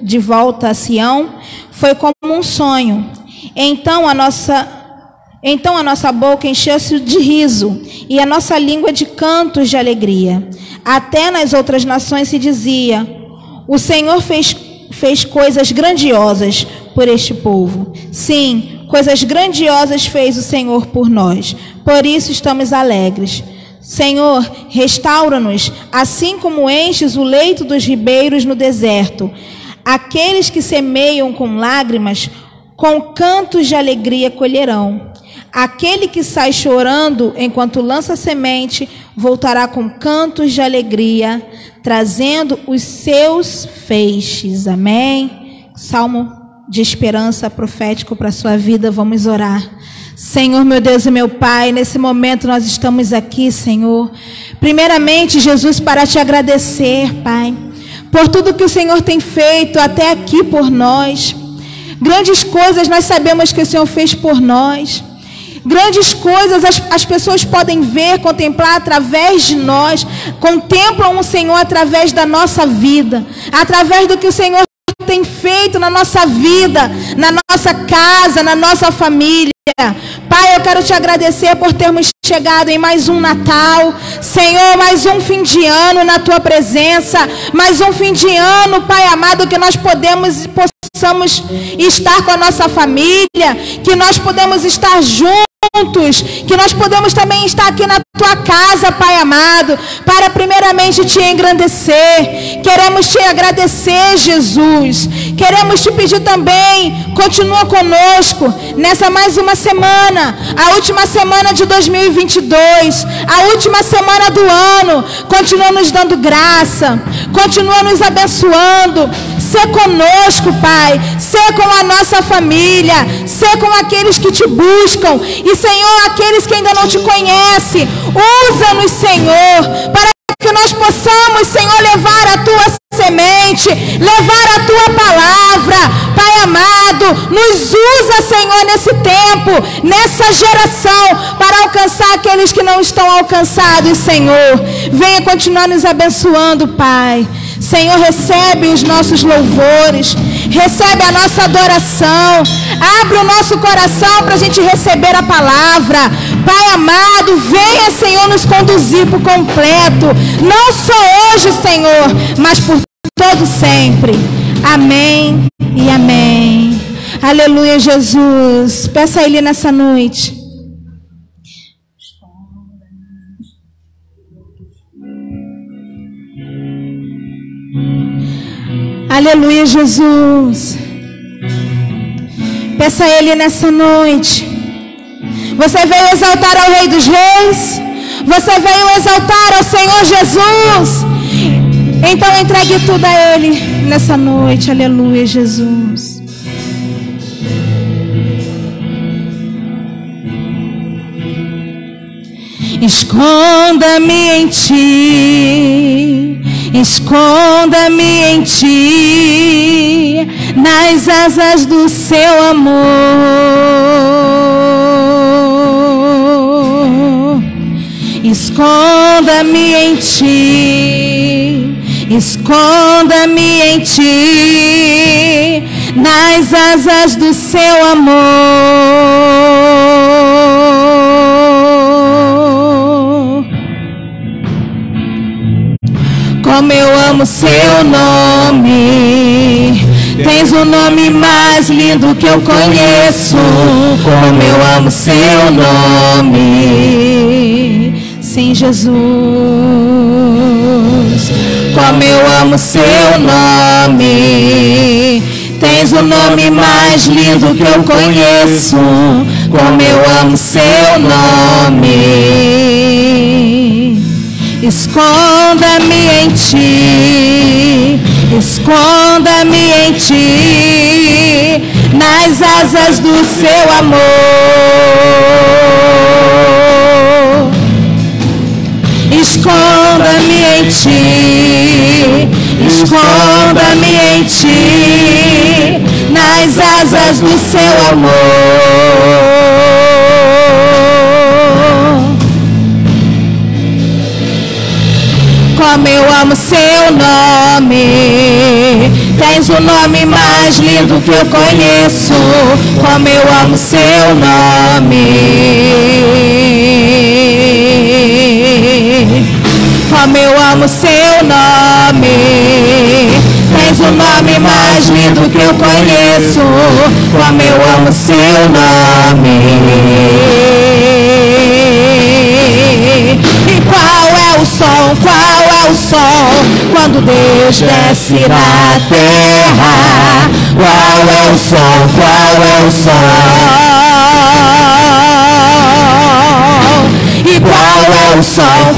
de volta a Sião foi como um sonho. Então a nossa boca encheu-se de riso e a nossa língua de cantos de alegria. Até nas outras nações se dizia: o Senhor fez coisas grandiosas por este povo. Sim, coisas grandiosas fez o Senhor por nós. Por isso estamos alegres. Senhor, restaura-nos, assim como enches o leito dos ribeiros no deserto. Aqueles que semeiam com lágrimas, com cantos de alegria colherão. Aquele que sai chorando enquanto lança semente, voltará com cantos de alegria, trazendo os seus feixes. Amém? Salmo de esperança profético para a sua vida. Vamos orar. Senhor, meu Deus e meu Pai, nesse momento nós estamos aqui, Senhor. Primeiramente, Jesus, para te agradecer, Pai, por tudo que o Senhor tem feito até aqui por nós. Grandes coisas nós sabemos que o Senhor fez por nós. Grandes coisas as pessoas podem ver, contemplar através de nós. Contemplam o Senhor através da nossa vida, através do que o Senhor tem feito na nossa vida, na nossa casa, na nossa família. Pai, eu quero te agradecer por termos chegado em mais um Natal, Senhor, mais um fim de ano na tua presença, mais um fim de ano, Pai amado, que nós possamos estar com a nossa família, que nós podemos estar juntos, que nós podemos também estar aqui na tua casa, Pai amado, para primeiramente te engrandecer. Queremos te agradecer, Jesus. Queremos te pedir também, continua conosco nessa mais uma semana, a última semana de 2022, a última semana do ano. Continua nos dando graça, continua nos abençoando. Ser conosco, Pai, ser com a nossa família, ser com aqueles que te buscam. E, Senhor, aqueles que ainda não te conhecem, usa-nos, Senhor, para que nós possamos, Senhor, levar a tua semente, levar a tua palavra. Pai amado, nos usa, Senhor, nesse tempo, nessa geração, para alcançar aqueles que não estão alcançados, Senhor. Venha continuar nos abençoando, Pai. Senhor, recebe os nossos louvores, recebe a nossa adoração, abre o nosso coração para a gente receber a palavra. Pai amado, venha, Senhor, nos conduzir por completo, não só hoje, Senhor, mas por todo sempre. Amém e amém. Aleluia, Jesus. Peça a Ele nessa noite. Aleluia, Jesus. Peça a Ele nessa noite. Você veio exaltar ao Rei dos Reis, você veio exaltar ao Senhor Jesus. Então entregue tudo a Ele nessa noite. Aleluia, Jesus. Esconda-me em ti, esconda-me em ti, nas asas do seu amor. Esconda-me em ti, esconda-me em ti, nas asas do seu amor. Como eu amo seu nome, tens o nome mais lindo que eu conheço. Como eu amo seu nome, sim, Jesus. Como eu amo seu nome, tens o nome mais lindo que eu conheço. Como eu amo seu nome. Esconda-me em ti, esconda-me em ti, nas asas do seu amor. Esconda-me em ti, esconda-me em ti, nas asas do seu amor. Como eu amo seu nome, Tens o nome mais lindo que eu conheço, como eu amo seu nome. Como eu amo seu nome. Tens o nome mais lindo que eu conheço, como eu amo seu nome. E qual é o som, quando Deus desce na terra? Qual é o som, E qual é o som,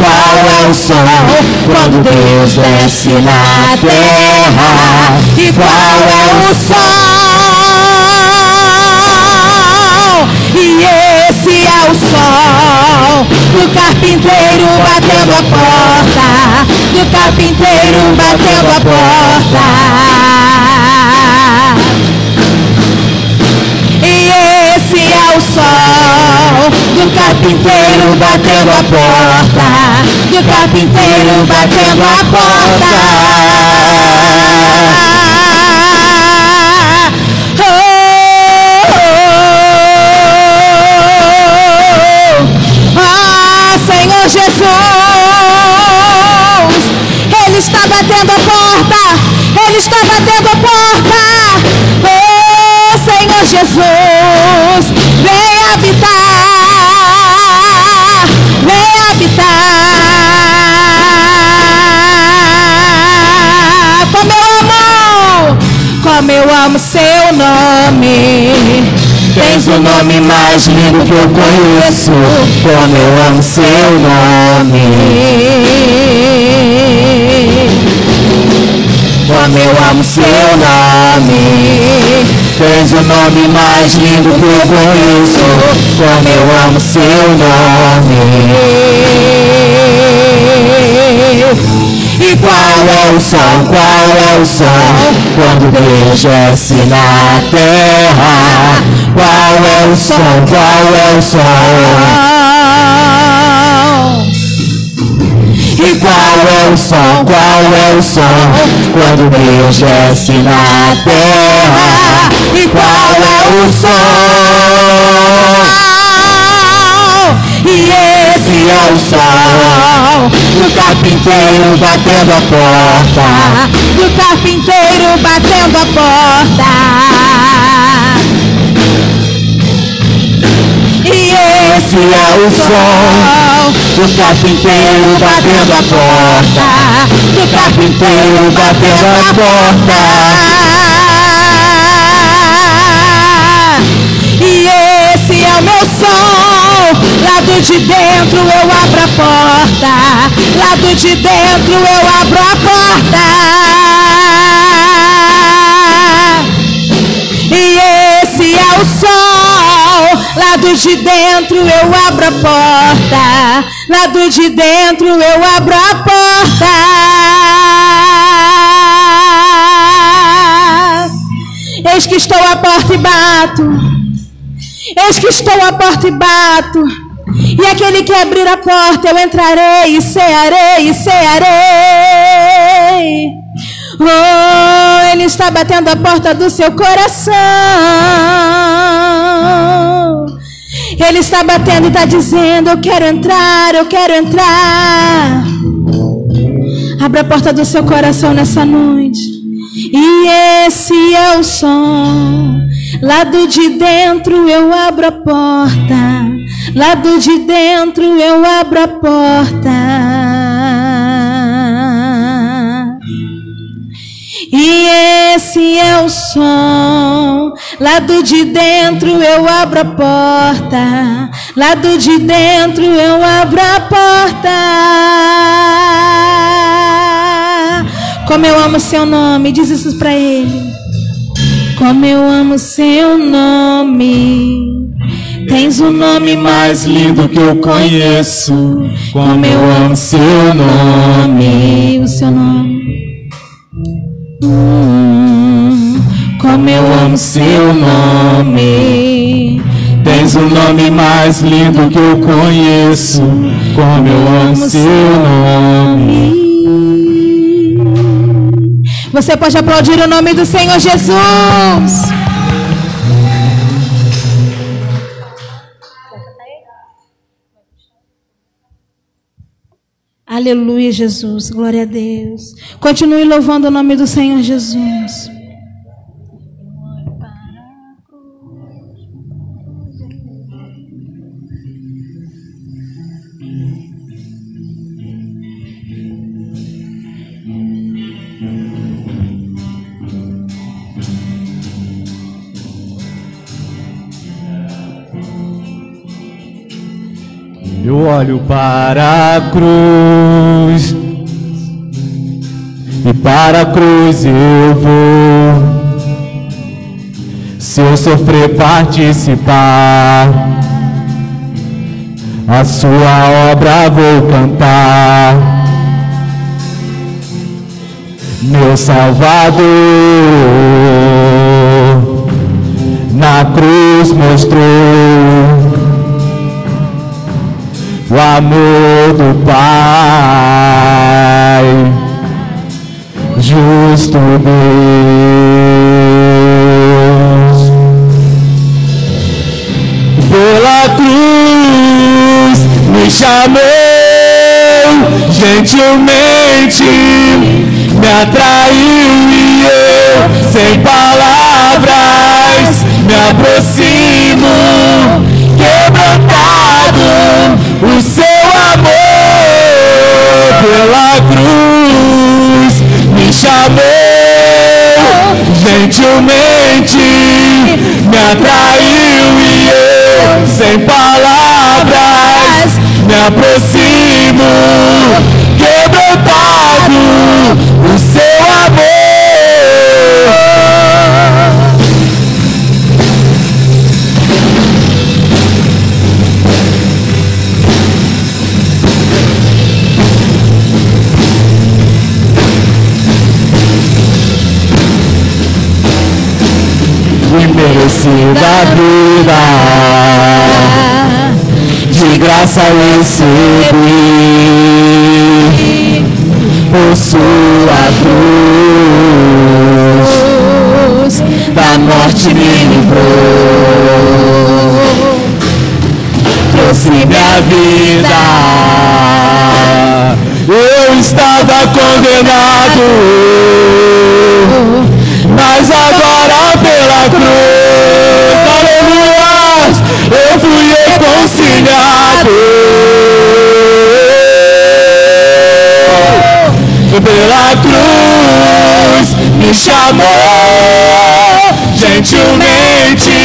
quando Deus desce na terra? E qual é o som? E esse é o som do carpinteiro batendo a porta, do carpinteiro batendo a porta. E esse é o som do carpinteiro batendo a porta, do carpinteiro batendo a porta. Senhor Jesus, Ele está batendo a porta, Ele está batendo a porta. Oh, Senhor Jesus, vem habitar, vem habitar. Como eu amo seu nome. Tens o nome mais lindo que eu conheço, como eu amo seu nome. Como eu amo seu nome. Tens o nome mais lindo que eu conheço, como eu amo seu nome. E qual é o som, quando Deus desce na terra? Qual é o som, E qual é o som, quando Deus desce na terra? E qual é o som? E esse é o som do carpinteiro batendo a porta, do carpinteiro batendo a porta. E esse é o som do carpinteiro batendo a porta, do carpinteiro batendo a porta. E esse é o meu som, lado de dentro eu abro a porta, lado de dentro eu abro a porta. E esse é o som, lado de dentro eu abro a porta, lado de dentro eu abro a porta. Eis que estou à porta e bato, eis que estou à porta e bato, e aquele que abrir a porta eu entrarei e cearei, Oh, Ele está batendo a porta do seu coração. Ele está batendo e está dizendo: eu quero entrar, eu quero entrar. Abra a porta do seu coração nessa noite. E esse é o som. Lado de dentro eu abro a porta, lado de dentro eu abro a porta. E esse é o som. Lado de dentro eu abro a porta, lado de dentro eu abro a porta. Como eu amo seu nome, diz isso pra ele. Como eu amo seu nome. Tens o nome mais lindo que eu conheço. Como eu amo seu nome. O seu nome. Como eu amo seu nome. Tens o nome mais lindo que eu conheço. Como eu amo seu nome. Você pode aplaudir o nome do Senhor Jesus. Aleluia, Jesus. Glória a Deus. Continue louvando o nome do Senhor Jesus. Eu olho para a cruz e para a cruz eu vou. Se eu sofrer participar, a sua obra vou cantar. Meu Salvador na cruz mostrou o amor do Pai, justo Deus. Pela cruz me chamou, gentilmente me atraiu e eu, sem palavras, me aproximo, quebrantado, o seu amor. Pela cruz me chamou, gentilmente me atraiu e eu, sem palavras, me aproximo, quebrantado, o seu amor. Merecida vida, de graça recebi, por sua cruz, da morte me livrou, trouxe minha vida. Eu estava condenado, mas agora pela cruz, aleluia, eu fui reconciliado. Pela cruz me chamou, gentilmente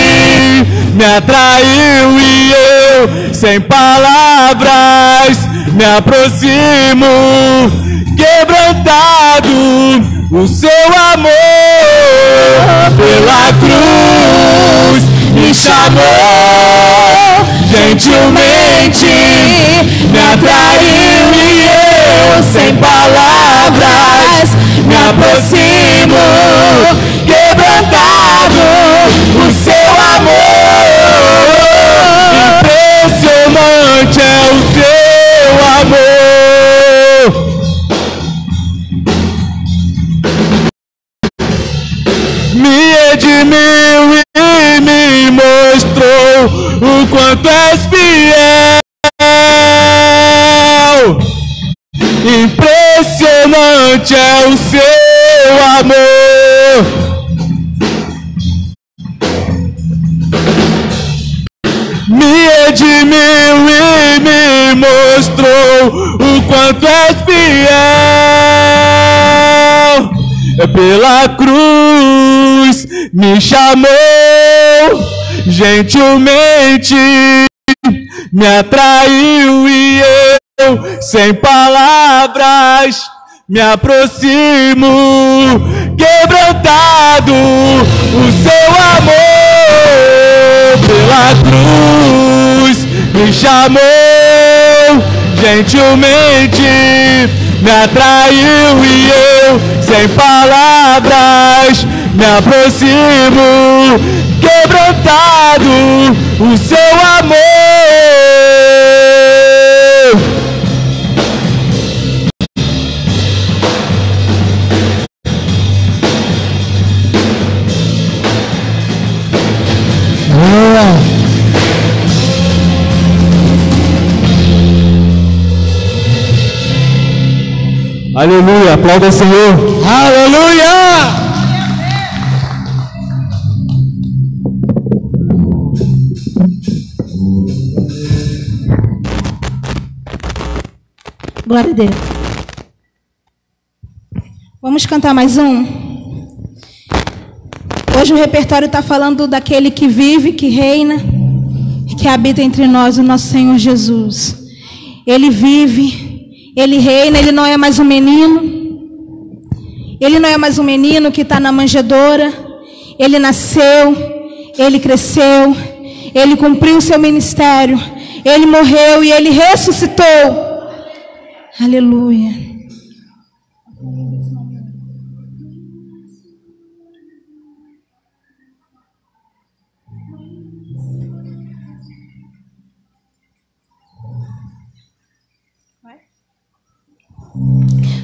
me atraiu e eu, sem palavras, me aproximo, quebrantado, o seu amor. Pela cruz me chamou, gentilmente me atraiu e eu, sem palavras, me aproximo, quebrantado, o seu amor. Impressionante é o seu amor. Me redimiu e me mostrou o quanto és fiel. Impressionante é o seu amor. Me redimiu e me mostrou o quanto és fiel. Pela cruz me chamou, gentilmente me atraiu e eu, sem palavras, me aproximo, quebrantado, o seu amor. Pela cruz me chamou, gentilmente me atraiu e eu, sem palavras, me aproximo, quebrantado, o seu amor. Aleluia, aplauda o Senhor. Aleluia! Glória a Deus. Vamos cantar mais um? Hoje o repertório está falando daquele que vive, que reina, que habita entre nós, o nosso Senhor Jesus. Ele vive, Ele reina, Ele não é mais um menino. Ele não é mais um menino que está na manjedoura. Ele nasceu, Ele cresceu, Ele cumpriu o seu ministério, Ele morreu e Ele ressuscitou. Aleluia.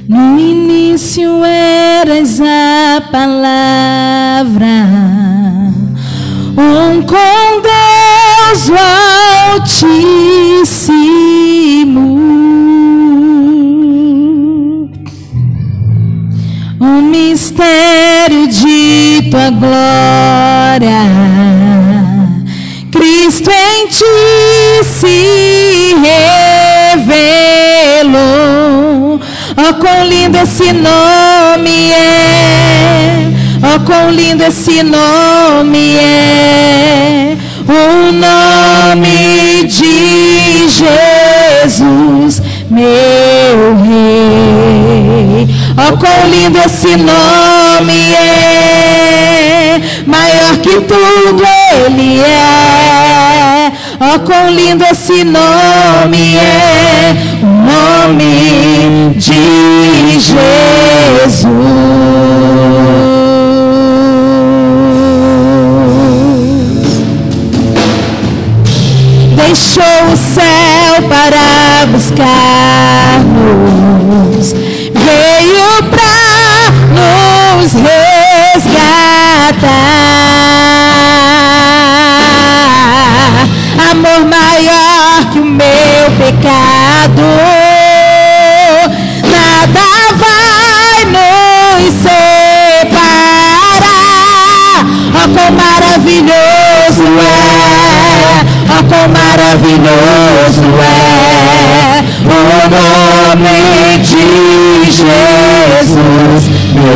No início eras a palavra, com Deus o Altíssimo. O mistério de tua glória, Cristo em ti se revelou. Oh, quão lindo esse nome é! Oh, quão lindo esse nome é! O nome de Jesus, meu Rei. Oh, quão lindo esse nome é! Maior que tudo Ele é. Oh, quão lindo esse nome é! O nome de Jesus. Deixou o céu para buscar-nos, veio para nos resgatar. Amor maior que o meu pecado, nada vai nos separar. Oh, quão maravilhoso é! Oh, quão maravilhoso é o nome de Jesus, meu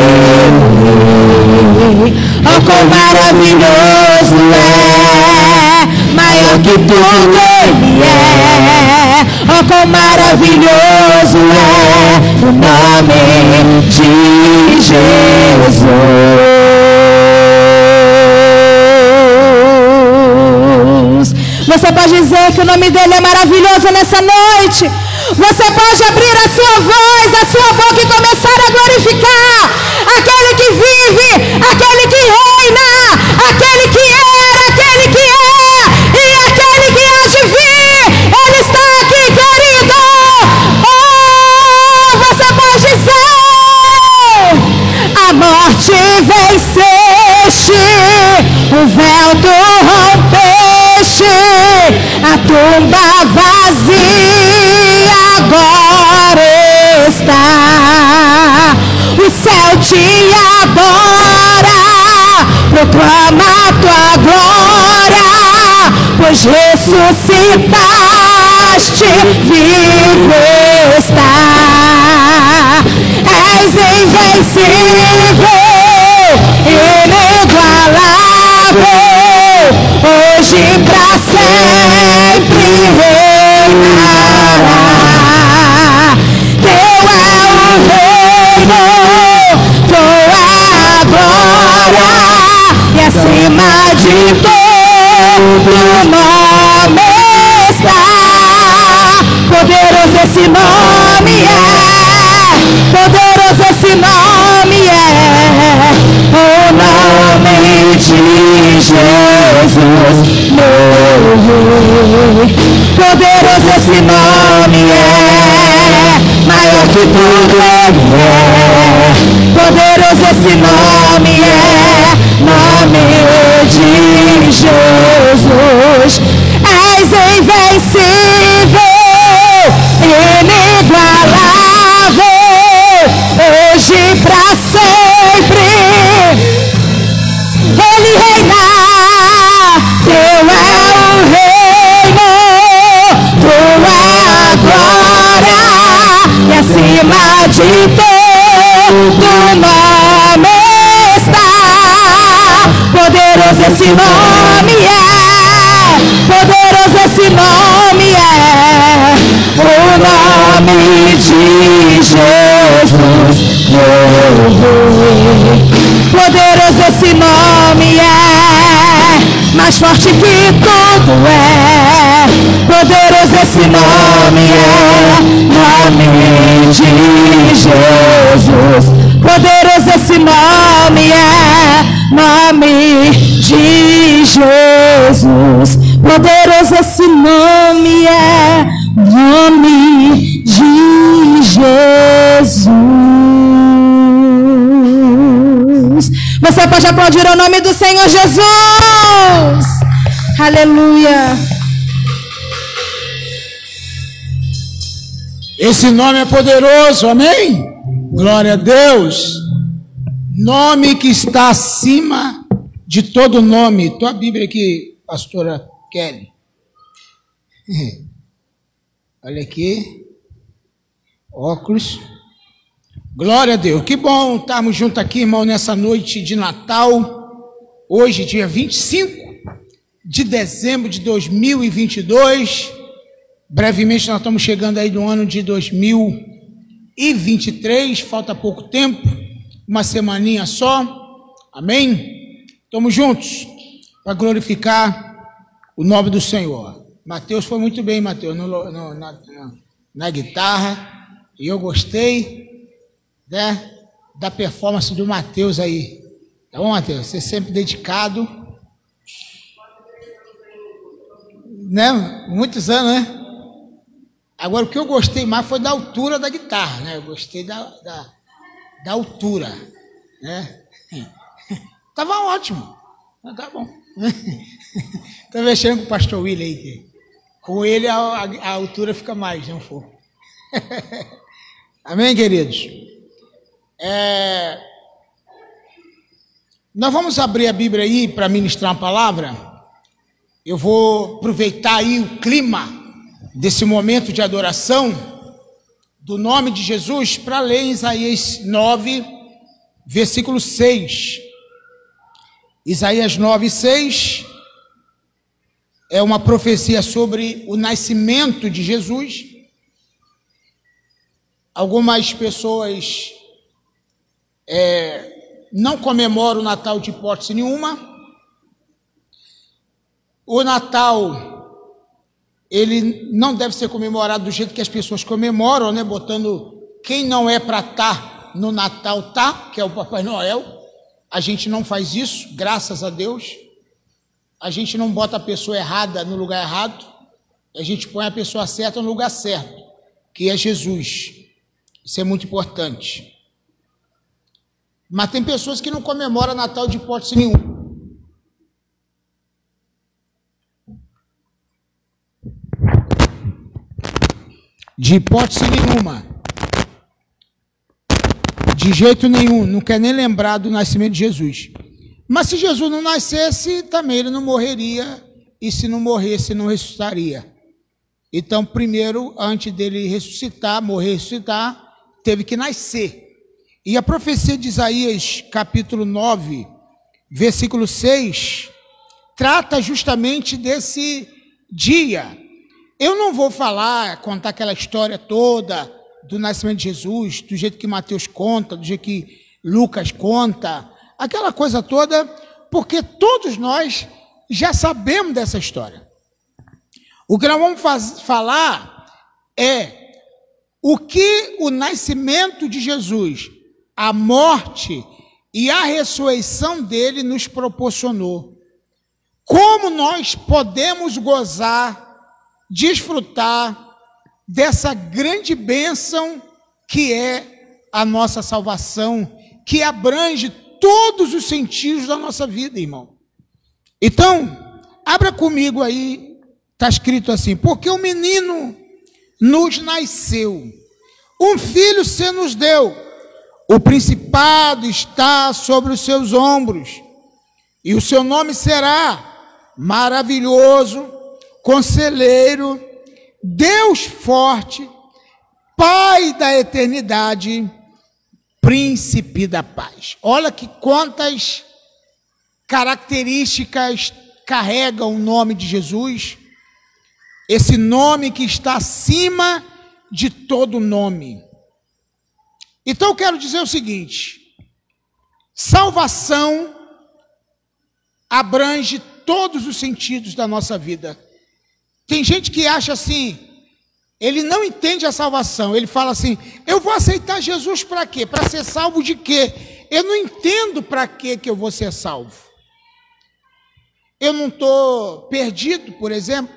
Rei. Oh, quão maravilhoso é! Maior que tudo Ele é. Oh, quão maravilhoso é o nome de Jesus. Você pode dizer que o nome dele é maravilhoso nessa noite. Você pode abrir a sua voz, a sua boca e começar a glorificar aquele que vive, aquele que reina, aquele que era, aquele que é e aquele que há de vir. Ele está aqui, querido. Oh, você pode dizer: a morte venceste, o véu tu rompeste, a tumba vazia agora está. O céu te adora, proclama a tua glória, pois ressuscitaste, vivo está. És invencível, inigualável, hoje pra sempre reinará. Teu é o reino, tua a glória, e acima de todo nome está. Poderoso esse nome é, poderoso esse nome é, o nome de Jesus, meu Rei. Poderoso esse nome é, maior que tudo Ele é. Poderoso esse nome é, nome de Jesus. És invencível, inigualável, hoje e pra sempre. Ele reina, teu é o reino, tua glória, e acima de todo nome está. Poderoso esse nome é, poderoso esse nome é, o nome de Jesus, meu Rei. Poderoso esse nome é, mais forte que tudo é. Poderoso esse nome é, nome de Jesus. Poderoso esse nome é, nome de Jesus. Poderoso esse nome é, nome de Jesus. Você pode aplaudir o nome do Senhor Jesus. Aleluia. Esse nome é poderoso, amém? Glória a Deus. Nome que está acima de todo nome. Tua Bíblia aqui, pastora Kelly. Olha aqui. Óculos. Glória a Deus. Que bom estarmos juntos aqui, irmão, nessa noite de Natal. Hoje, dia 25 de dezembro de 2022. Brevemente nós estamos chegando aí no ano de 2023. Falta pouco tempo. Uma semaninha só. Amém? Estamos juntos para glorificar o nome do Senhor. Mateus foi muito bem, Mateus, na guitarra. E eu gostei, né, da performance do Mateus aí. Tá bom, Mateus? Você sempre dedicado. Né? Muitos anos, né? Agora, o que eu gostei mais foi da altura da guitarra, né? Eu gostei da altura, né? Tava ótimo. Tá bom. Tô mexendo com o pastor William aí. Que com ele a altura fica mais, não for. Amém, queridos? Nós vamos abrir a Bíblia aí para ministrar uma palavra. Eu vou aproveitar aí o clima desse momento de adoração do nome de Jesus para ler em Isaías 9, versículo 6. Isaías 9, 6 é uma profecia sobre o nascimento de Jesus. Algumas pessoas não comemoram o Natal de hipótese nenhuma. O Natal, ele não deve ser comemorado do jeito que as pessoas comemoram, né? Botando quem não é para estar no Natal, que é o Papai Noel. A gente não faz isso, graças a Deus. A gente não bota a pessoa errada no lugar errado. A gente põe a pessoa certa no lugar certo, que é Jesus. Isso é muito importante. Mas tem pessoas que não comemoram Natal de hipótese nenhuma. De hipótese nenhuma. De jeito nenhum. Não quer nem lembrar do nascimento de Jesus. Mas se Jesus não nascesse, também ele não morreria. E se não morresse, não ressuscitaria. Então, primeiro, antes dele ressuscitar, morrer, ressuscitar, teve que nascer. E a profecia de Isaías, capítulo 9, versículo 6, trata justamente desse dia. Eu não vou contar aquela história toda do nascimento de Jesus, do jeito que Mateus conta, do jeito que Lucas conta, aquela coisa toda, porque todos nós já sabemos dessa história. O que nós vamos falar é o que o nascimento de Jesus, a morte e a ressurreição dele nos proporcionou. Como nós podemos gozar, desfrutar dessa grande bênção que é a nossa salvação, que abrange todos os sentidos da nossa vida, irmão. Então, abra comigo aí, está escrito assim: porque o menino nos nasceu, um filho se nos deu, o principado está sobre os seus ombros, e o seu nome será Maravilhoso, Conselheiro, Deus Forte, Pai da Eternidade, Príncipe da Paz. Olha que quantas características carrega o nome de Jesus, esse nome que está acima de todo nome. Então eu quero dizer o seguinte: salvação abrange todos os sentidos da nossa vida. Tem gente que acha assim, ele não entende a salvação, ele fala assim: eu vou aceitar Jesus para quê? Para ser salvo de quê? Eu não entendo para quê que eu vou ser salvo. Eu não estou perdido, por exemplo,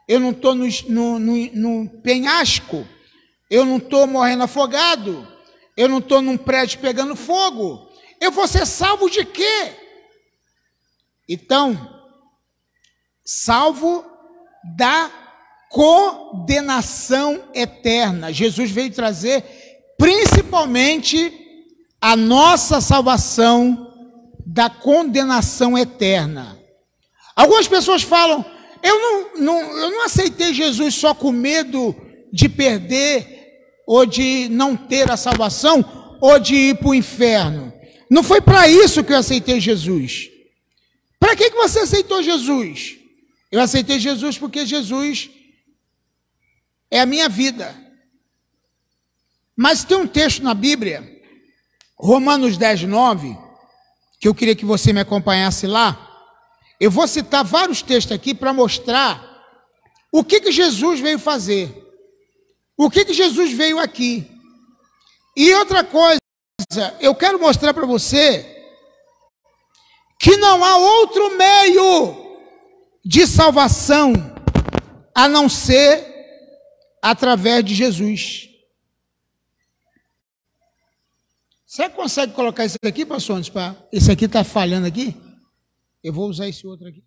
eu não estou no penhasco, eu não estou morrendo afogado, eu não estou num prédio pegando fogo, eu vou ser salvo de quê? Então, salvo da condenação eterna. Jesus veio trazer principalmente a nossa salvação da condenação eterna. Algumas pessoas falam: eu não aceitei Jesus só com medo de perder, ou de não ter a salvação, ou de ir para o inferno. Não foi para isso que eu aceitei Jesus. Para que você aceitou Jesus? Eu aceitei Jesus porque Jesus é a minha vida. Mas tem um texto na Bíblia, Romanos 10, 9, que eu queria que você me acompanhasse lá. Eu vou citar vários textos aqui para mostrar o que Jesus veio fazer, o que Jesus veio aqui. E outra coisa, eu quero mostrar para você que não há outro meio de salvação a não ser através de Jesus. Você consegue colocar isso aqui, pastor? Esse aqui está falhando aqui? Eu vou usar esse outro aqui.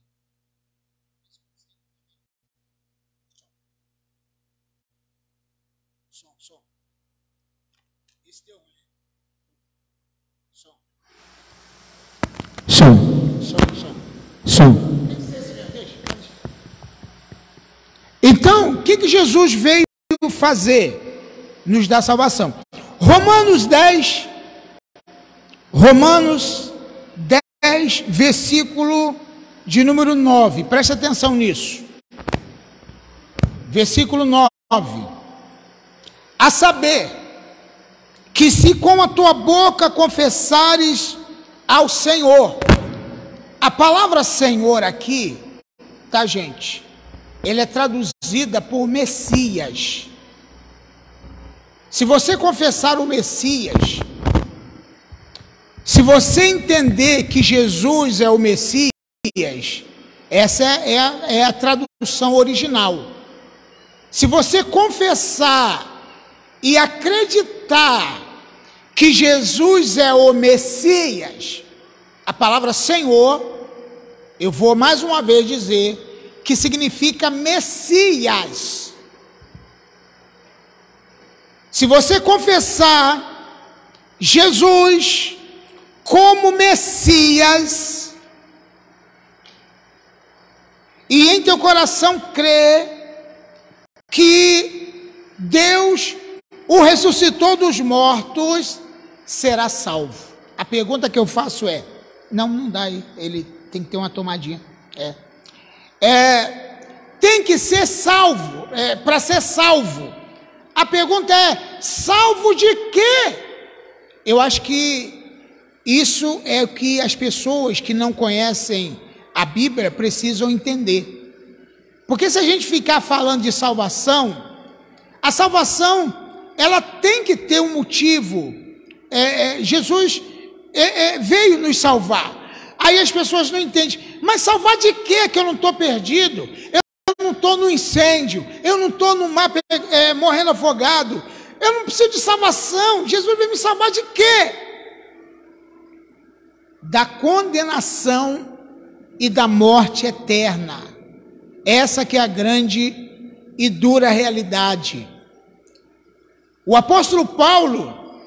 Som. Esse deu ruim. Som. Então, o que Jesus veio fazer? Nos dar salvação. Romanos 10, versículo de número 9. Preste atenção nisso. Versículo 9. A saber, que se com a tua boca confessares ao Senhor. A palavra Senhor aqui, tá, gente? Ele é traduzida por Messias. Se você confessar o Messias, se você entender que Jesus é o Messias, essa é a tradução original. Se você confessar e acreditar que Jesus é o Messias, a palavra Senhor, eu vou mais uma vez dizer, que significa Messias. Se você confessar Jesus como Messias, e em teu coração crer que Deus o ressuscitou dos mortos, será salvo. A pergunta que eu faço é, não dá aí, ele tem que ter uma tomadinha, tem que ser salvo, para ser salvo. A pergunta é, salvo de quê? Eu acho que isso é o que as pessoas que não conhecem a Bíblia precisam entender. Porque se a gente ficar falando de salvação, a salvação, ela tem que ter um motivo. Jesus veio nos salvar. Aí as pessoas não entendem. Mas salvar de quê que eu não estou perdido? Eu não estou no incêndio. Eu não estou no mar morrendo afogado. Eu não preciso de salvação. Jesus veio me salvar de quê? Da condenação e da morte eterna. Essa que é a grande e dura realidade. O apóstolo Paulo,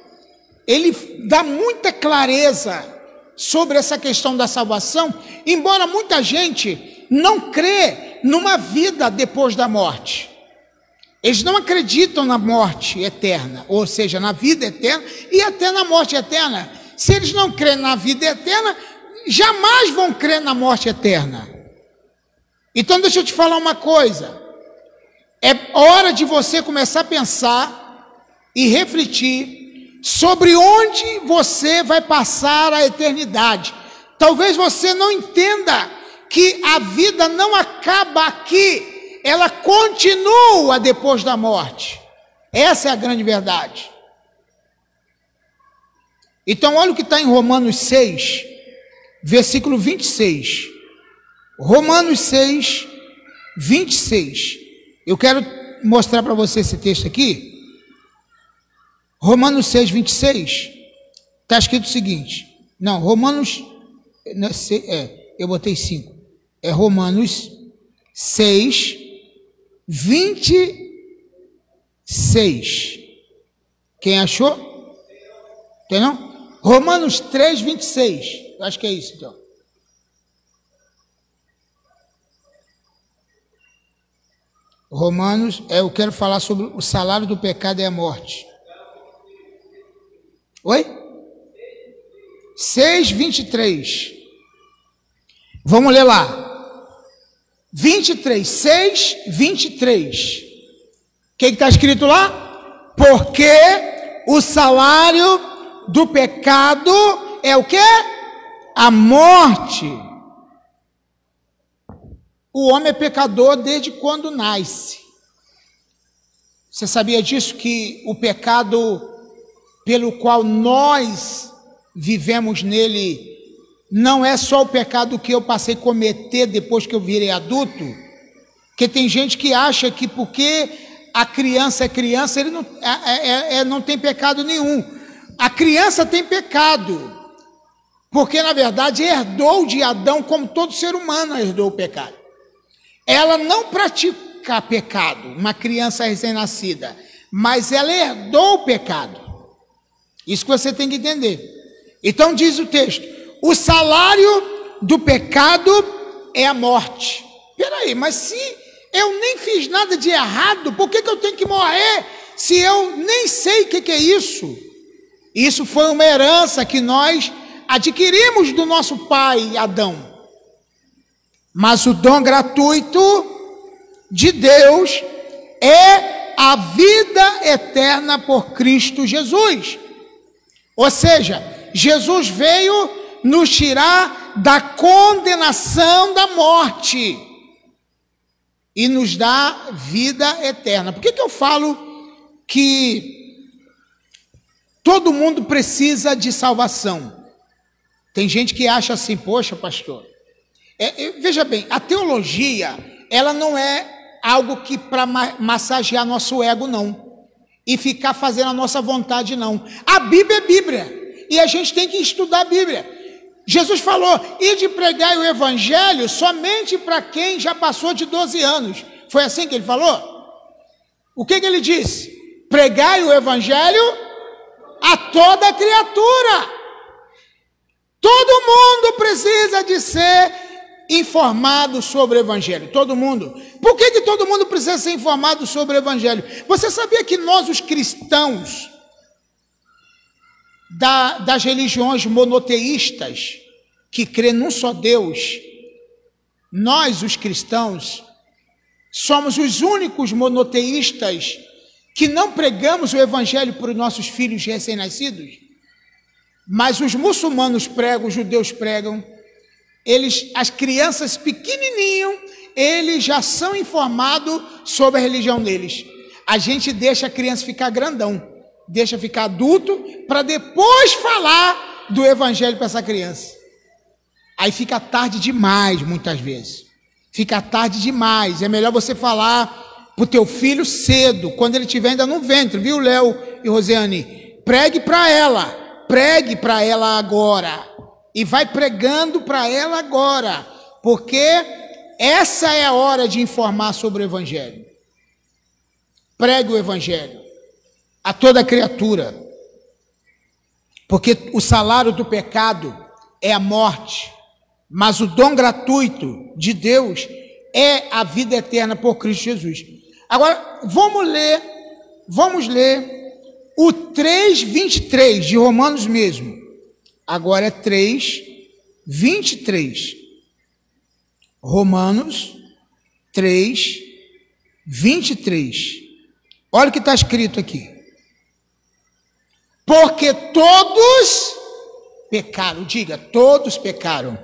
ele dá muita clareza sobre essa questão da salvação, embora muita gente não crê numa vida depois da morte. Eles não acreditam na morte eterna, ou seja, na vida eterna e até na morte eterna. Se eles não creem na vida eterna, jamais vão crer na morte eterna. Então deixa eu te falar uma coisa. É hora de você começar a pensar e refletir sobre onde você vai passar a eternidade. Talvez você não entenda que a vida não acaba aqui, ela continua depois da morte. Essa é a grande verdade. Então olha o que está em Romanos 6, versículo 26. Romanos 6, 26. Eu quero mostrar para você esse texto aqui. Romanos 6, 26. Está escrito o seguinte. Não, Romanos... eu botei 5. É Romanos 6, 26. Quem achou? Tem não? Romanos 3, 26. Eu acho que é isso, então. Romanos, eu quero falar sobre o salário do pecado é a morte. Oi? 6, 23. Vamos ler lá. 23, 6, 23. O que está escrito lá? Porque o salário do pecado é o quê? A morte. O homem é pecador desde quando nasce. Você sabia disso? Que o pecado pelo qual nós vivemos nele não é só o pecado que eu passei a cometer depois que eu virei adulto? Porque tem gente que acha que porque a criança é criança, ele não tem pecado nenhum. A criança tem pecado, porque na verdade herdou de Adão, como todo ser humano herdou o pecado. Ela não pratica pecado, uma criança recém-nascida, mas ela herdou o pecado. Isso que você tem que entender. Então diz o texto: o salário do pecado é a morte. Peraí, mas se eu nem fiz nada de errado, por que eu tenho que morrer se eu nem sei o que é isso? Isso foi uma herança que nós adquirimos do nosso pai Adão. Mas o dom gratuito de Deus é a vida eterna por Cristo Jesus. Ou seja, Jesus veio nos tirar da condenação da morte e nos dá vida eterna. Por que eu falo que todo mundo precisa de salvação? Tem gente que acha assim, poxa, pastor, veja bem, a teologia, ela não é algo que para massagear nosso ego, não, e ficar fazendo a nossa vontade, não. A Bíblia é Bíblia, e a gente tem que estudar a Bíblia. Jesus falou, ide pregar o evangelho somente para quem já passou de 12 anos. Foi assim que ele falou? O que ele disse? Pregai o evangelho a toda criatura. Todo mundo precisa de ser informado sobre o evangelho, todo mundo. Por que todo mundo precisa ser informado sobre o evangelho? Você sabia que nós, os cristãos das religiões monoteístas, que crê num só Deus, nós, os cristãos, somos os únicos monoteístas que não pregamos o evangelho para os nossos filhos recém-nascidos? Mas os muçulmanos pregam, os judeus pregam. As crianças pequenininho, eles já são informados sobre a religião deles. A gente deixa a criança ficar grandão, deixa ficar adulto, para depois falar do evangelho para essa criança. Aí fica tarde demais, muitas vezes. Fica tarde demais. É melhor você falar para o teu filho cedo, quando ele estiver ainda no ventre, viu, Léo e Rosiane? Pregue para ela agora. E vai pregando para ela agora. porque essa é a hora de informar sobre o Evangelho. Pregue o Evangelho a toda criatura, porque o salário do pecado é a morte, mas o dom gratuito de Deus é a vida eterna por Cristo Jesus. Agora, vamos ler o 3:23 de Romanos mesmo. Agora é 3:23. Romanos 3:23. Olha o que está escrito aqui. Porque todos pecaram. Diga, todos pecaram.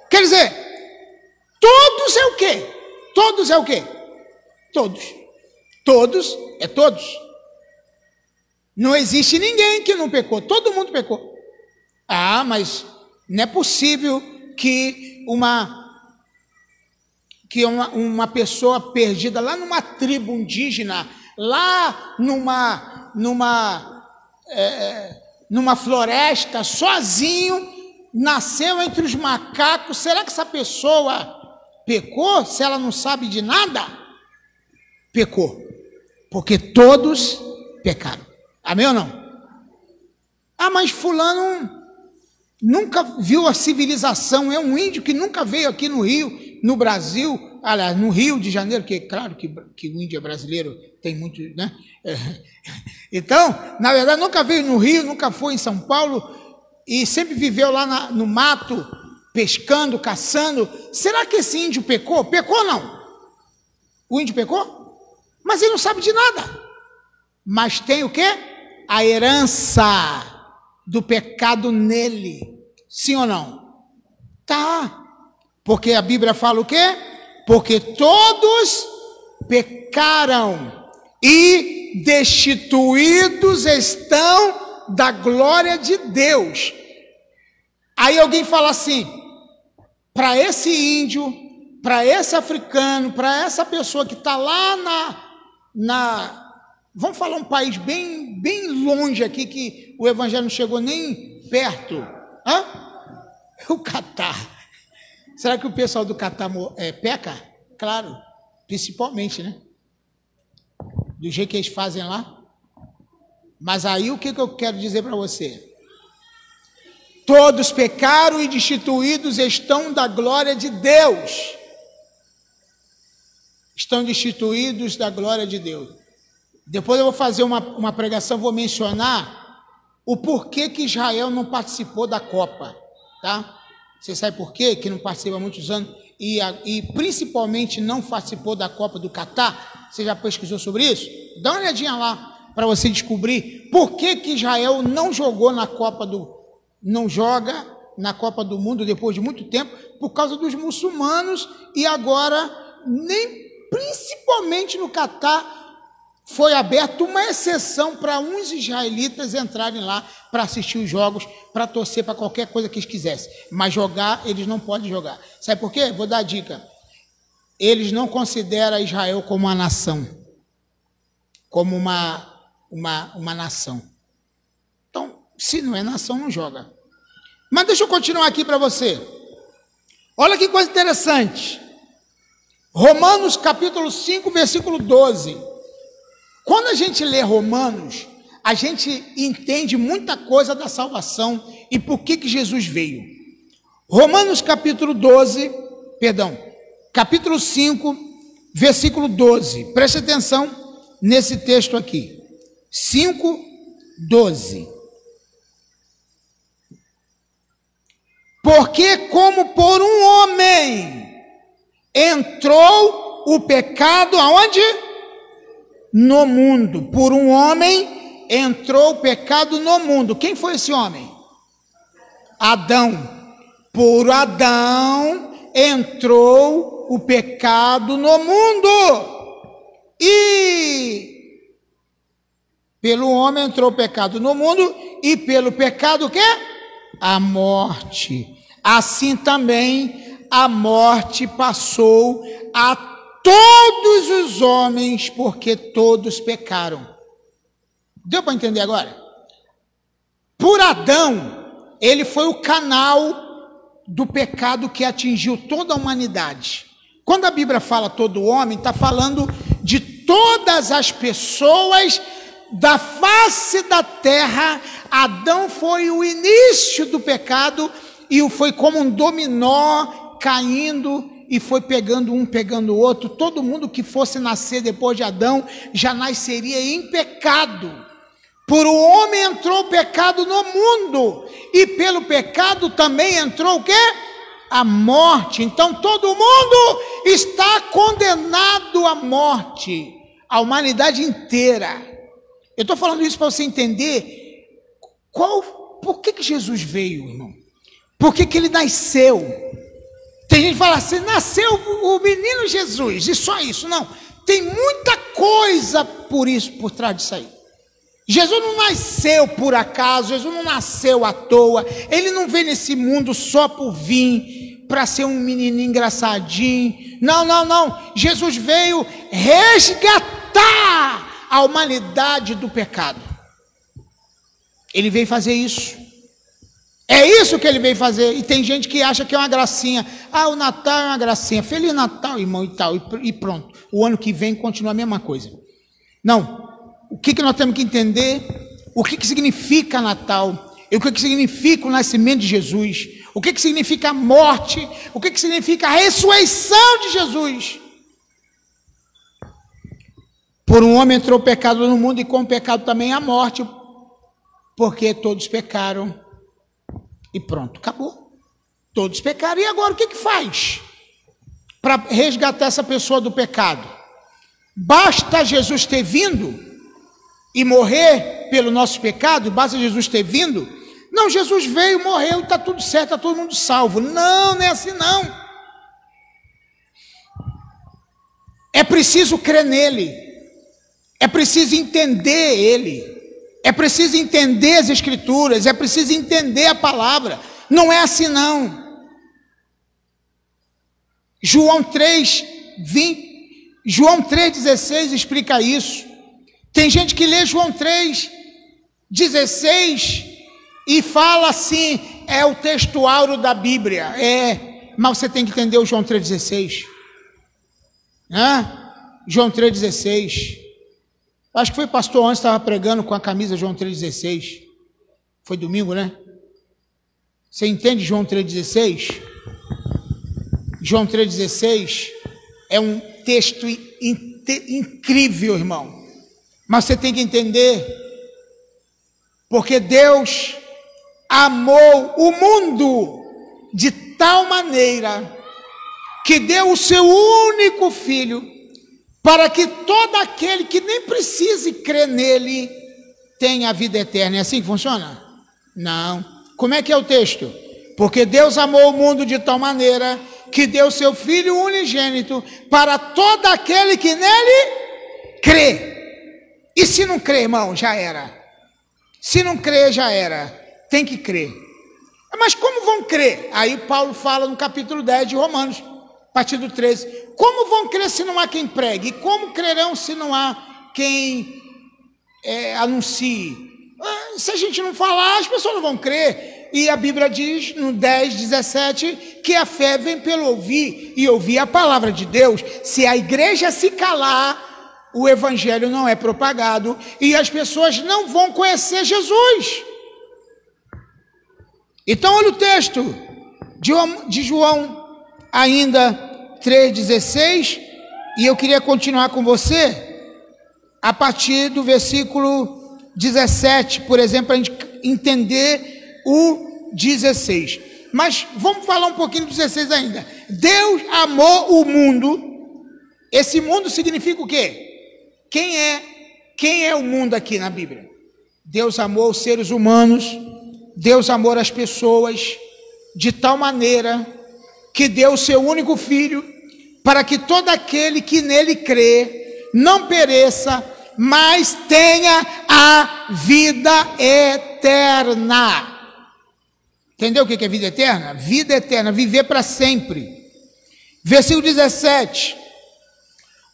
Quer dizer, todos é o quê? Todos é o quê? Todos. Todos é todos. Não existe ninguém que não pecou. Todo mundo pecou. Ah, mas não é possível que uma pessoa perdida lá numa tribo indígena, lá numa floresta, sozinho, nasceu entre os macacos. Será que essa pessoa pecou se ela não sabe de nada? Pecou, porque todos pecaram. Amém ou não? Ah, mas fulano nunca viu a civilização, é um índio que nunca veio aqui no Rio, no Brasil, aliás, no Rio de Janeiro, que claro que o índio é brasileiro, tem muito, né? Então, na verdade, nunca veio no Rio, nunca foi em São Paulo, e sempre viveu lá no mato, pescando, caçando. Será que esse índio pecou? Pecou ou não? O índio pecou? Mas ele não sabe de nada. Mas tem o quê? A herança do pecado nele. Sim ou não? Tá. Porque a Bíblia fala o quê? Porque todos pecaram e destituídos estão da glória de Deus. Aí alguém fala assim, para esse índio, para esse africano, para essa pessoa que está lá vamos falar um país bem longe aqui, que o evangelho não chegou nem perto. O Catar. Será que o pessoal do Catar peca? Claro, principalmente, né? Do jeito que eles fazem lá. Mas aí o que eu quero dizer para você? Todos pecaram e destituídos estão da glória de Deus. Estão destituídos da glória de Deus. Depois eu vou fazer uma pregação, vou mencionar o porquê que Israel não participou da Copa, tá? Você sabe por quê? Que não participa há muitos anos e principalmente não participou da Copa do Catar? Você já pesquisou sobre isso? Dá uma olhadinha lá para você descobrir por que Israel não jogou não joga na Copa do Mundo depois de muito tempo, por causa dos muçulmanos, e agora principalmente no Catar foi aberta uma exceção para uns israelitas entrarem lá para assistir os jogos, para torcer para qualquer coisa que eles quisessem. Mas jogar, eles não podem jogar. Sabe por quê? Vou dar a dica. Eles não consideram Israel como uma nação. Como uma nação. Então, se não é nação, não joga. Mas deixa eu continuar aqui para você. Olha que coisa interessante. Romanos capítulo 5, versículo 12. Quando a gente lê Romanos, a gente entende muita coisa da salvação e por que Jesus veio. Romanos capítulo 5, versículo 12. Preste atenção nesse texto aqui. 5, 12. Porque como por um homem entrou o pecado aonde? No mundo. Por um homem entrou o pecado no mundo. Quem foi esse homem? Adão. Por Adão entrou o pecado no mundo. E pelo homem entrou o pecado no mundo, e pelo pecado o quê? A morte. Assim também a morte passou a todos os homens, porque todos pecaram. Deu para entender agora? Por Adão, ele foi o canal do pecado que atingiu toda a humanidade. Quando a Bíblia fala todo homem, está falando de todas as pessoas da face da terra. Adão foi o início do pecado e foi como um dominó caindo e foi pegando um, pegando o outro. Todo mundo que fosse nascer depois de Adão já nasceria em pecado. Por o homem entrou o pecado no mundo, e pelo pecado também entrou o quê? A morte. Então todo mundo está condenado à morte, a humanidade inteira. Eu estou falando isso para você entender por que Jesus veio, irmão? Por que ele nasceu? Tem gente que fala assim, nasceu o menino Jesus, e só isso. Não, tem muita coisa por trás disso aí. Jesus não nasceu por acaso, Jesus não nasceu à toa, ele não veio nesse mundo só por vir, para ser um menininho engraçadinho. Não, Jesus veio resgatar a humanidade do pecado. Ele veio fazer isso. É isso que ele veio fazer. E tem gente que acha que é uma gracinha. O Natal é uma gracinha. Feliz Natal, irmão, e tal, e pronto. O ano que vem continua a mesma coisa. Não. O que nós temos que entender? O que significa Natal? E o que significa o nascimento de Jesus? O que significa a morte? O que significa a ressurreição de Jesus? Por um homem entrou o pecado no mundo, e com o pecado também a morte, porque todos pecaram. E pronto, acabou. Todos pecaram. E agora o que faz para resgatar essa pessoa do pecado? Basta Jesus ter vindo e morrer pelo nosso pecado? Basta Jesus ter vindo? Não, Jesus veio, morreu e está tudo certo, está todo mundo salvo. Não é assim não. É preciso crer nele. É preciso entender ele. É preciso entender as Escrituras. É preciso entender a palavra. Não é assim não. João 3,16 explica isso. Tem gente que lê João 3,16 e fala assim, é o textuário da Bíblia. Mas você tem que entender o João 3,16. João 3,16. Acho que foi o pastor antes, estava pregando com a camisa João 3,16. Foi domingo, né? Você entende João 3,16? João 3,16 é um texto incrível, irmão. Mas você tem que entender, porque Deus amou o mundo de tal maneira que deu o seu único filho, para que todo aquele que nem precise crer nele tenha a vida eterna. É assim que funciona? Não. Como é que é o texto? Porque Deus amou o mundo de tal maneira que deu o seu filho unigênito para todo aquele que nele crê. E se não crer, irmão, já era. Se não crer, já era. Tem que crer. Mas como vão crer? Aí Paulo fala no capítulo 10 de Romanos, a partir do 13. Como vão crer se não há quem pregue? E como crerão se não há quem anuncie? Se a gente não falar, as pessoas não vão crer. E a Bíblia diz, no 10:17, que a fé vem pelo ouvir, e ouvir a palavra de Deus. Se a igreja se calar, o evangelho não é propagado e as pessoas não vão conhecer Jesus. Então olha o texto de João ainda 3,16, e eu queria continuar com você a partir do versículo 17, por exemplo, para a gente entender o 16. Mas vamos falar um pouquinho do 16 ainda. Deus amou o mundo. Esse mundo significa o quê? Quem é o mundo aqui na Bíblia? Deus amou os seres humanos, Deus amou as pessoas de tal maneira que deu o seu único filho para que todo aquele que nele crê não pereça, mas tenha a vida eterna. Entendeu o que é vida eterna? Vida eterna, viver para sempre. Versículo 17.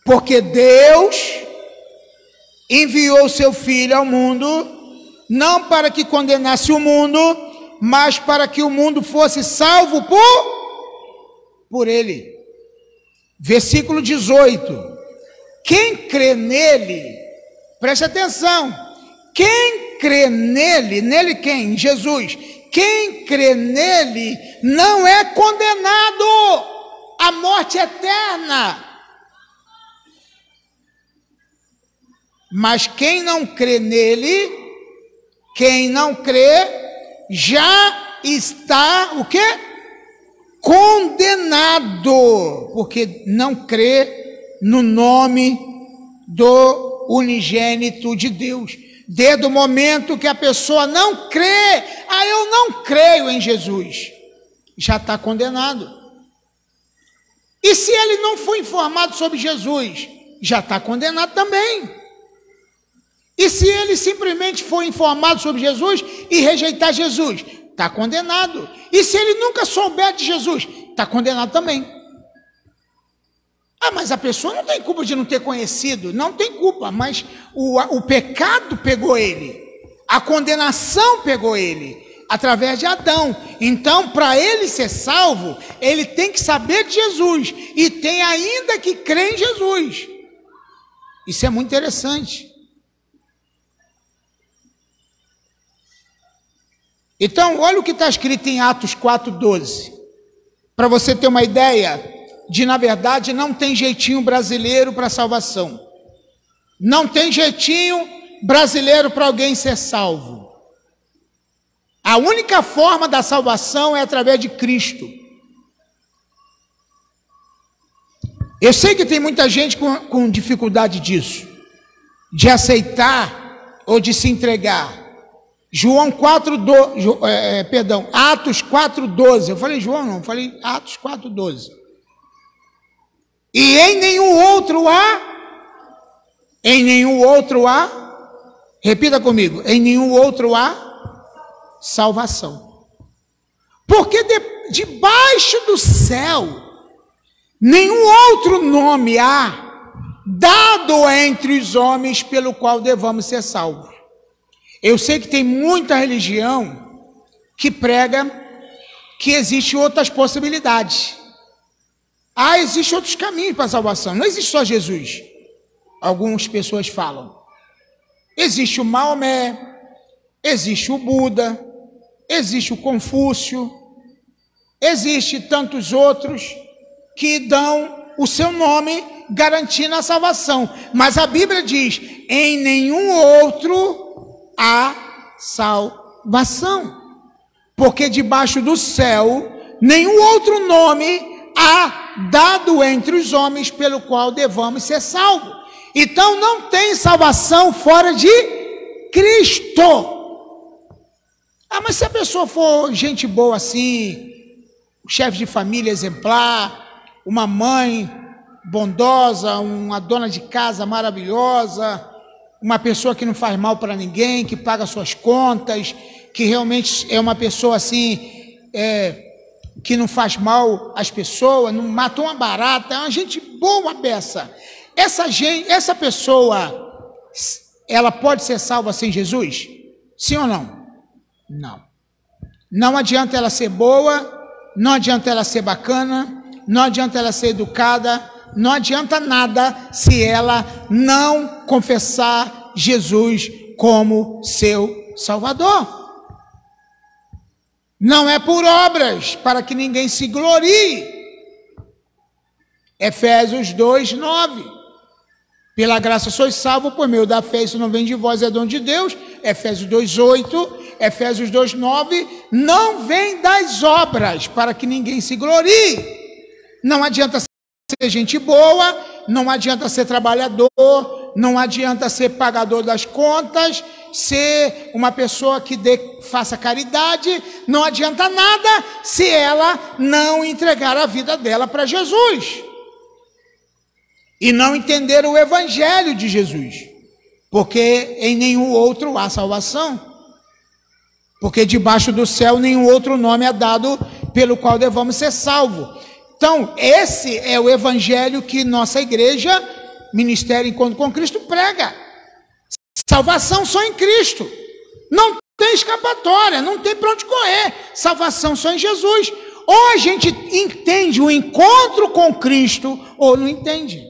Porque Deus enviou seu Filho ao mundo, não para que condenasse o mundo, mas para que o mundo fosse salvo por ele. Versículo 18. Quem crê nele, preste atenção, quem crê nele, nele quem? Jesus. Quem crê nele não é condenado à morte eterna. Mas quem não crê nele, quem não crê, já está o quê? Condenado, porque não crê no nome do unigênito de Deus. Desde o momento que a pessoa não crê, eu não creio em Jesus, já está condenado. E se ele não for informado sobre Jesus, já está condenado também. E se ele simplesmente for informado sobre Jesus e rejeitar Jesus, está condenado. E se ele nunca souber de Jesus, está condenado também. Mas a pessoa não tem culpa de não ter conhecido, não tem culpa, mas o pecado pegou ele, a condenação pegou ele, através de Adão. Então, para ele ser salvo, ele tem que saber de Jesus, e tem ainda que crer em Jesus. Isso é muito interessante. Então, olha o que está escrito em Atos 4:12, para você ter uma ideia de, na verdade, não tem jeitinho brasileiro para salvação. Não tem jeitinho brasileiro para alguém ser salvo. A única forma da salvação é através de Cristo. Eu sei que tem muita gente com dificuldade disso, de aceitar ou de se entregar. Atos 4:12. Eu falei João, não, falei Atos 4:12. E em nenhum outro há, repita comigo, em nenhum outro há salvação. Porque debaixo do céu, nenhum outro nome há dado entre os homens pelo qual devamos ser salvos. Eu sei que tem muita religião que prega que existem outras possibilidades. Existem outros caminhos para a salvação. Não existe só Jesus. Algumas pessoas falam. Existe o Maomé, existe o Buda, existe o Confúcio, existe tantos outros que dão o seu nome garantindo a salvação. Mas a Bíblia diz, em nenhum outro há salvação. Porque debaixo do céu, nenhum outro nome há dado entre os homens pelo qual devamos ser salvos. Então não tem salvação fora de Cristo. Mas se a pessoa for gente boa assim, um chefe de família exemplar, uma mãe bondosa, uma dona de casa maravilhosa, uma pessoa que não faz mal para ninguém, que paga suas contas, que realmente é uma pessoa assim, que não faz mal às pessoas, não matou uma barata, é uma gente boa beça. Essa pessoa, ela pode ser salva sem Jesus? Sim ou não? Não. Não adianta ela ser boa, não adianta ela ser bacana, não adianta ela ser educada, não adianta nada se ela não confessar Jesus como seu Salvador. Não é por obras, para que ninguém se glorie. Efésios 2:9. Pela graça sois salvos por meio da fé, isso não vem de vós, é dom de Deus. Efésios 2:8, Efésios 2:9. Não vem das obras, para que ninguém se glorie. Não adianta ser gente boa, não adianta ser trabalhador, não adianta ser pagador das contas, ser uma pessoa que faça caridade, não adianta nada se ela não entregar a vida dela para Jesus e não entender o evangelho de Jesus, porque em nenhum outro há salvação, porque debaixo do céu nenhum outro nome é dado pelo qual devamos ser salvos. Então esse é o evangelho que nossa igreja, Ministério Encontro com Cristo, prega. Salvação só em Cristo. Não tem tem escapatória, não tem para onde correr. Salvação só em Jesus. Ou a gente entende o encontro com Cristo, ou não entende.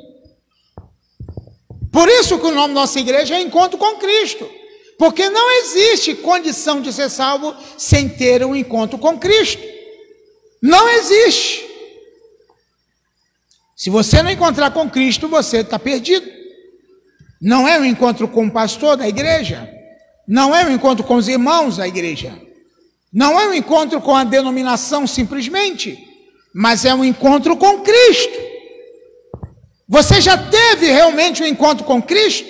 Por isso que o nome da nossa igreja é Encontro com Cristo. Porque não existe condição de ser salvo sem ter um encontro com Cristo. Não existe. Se você não encontrar com Cristo, você está perdido. Não é um encontro com o pastor da igreja. Não é um encontro com os irmãos da igreja. Não é um encontro com a denominação simplesmente, mas é um encontro com Cristo. Você já teve realmente um encontro com Cristo?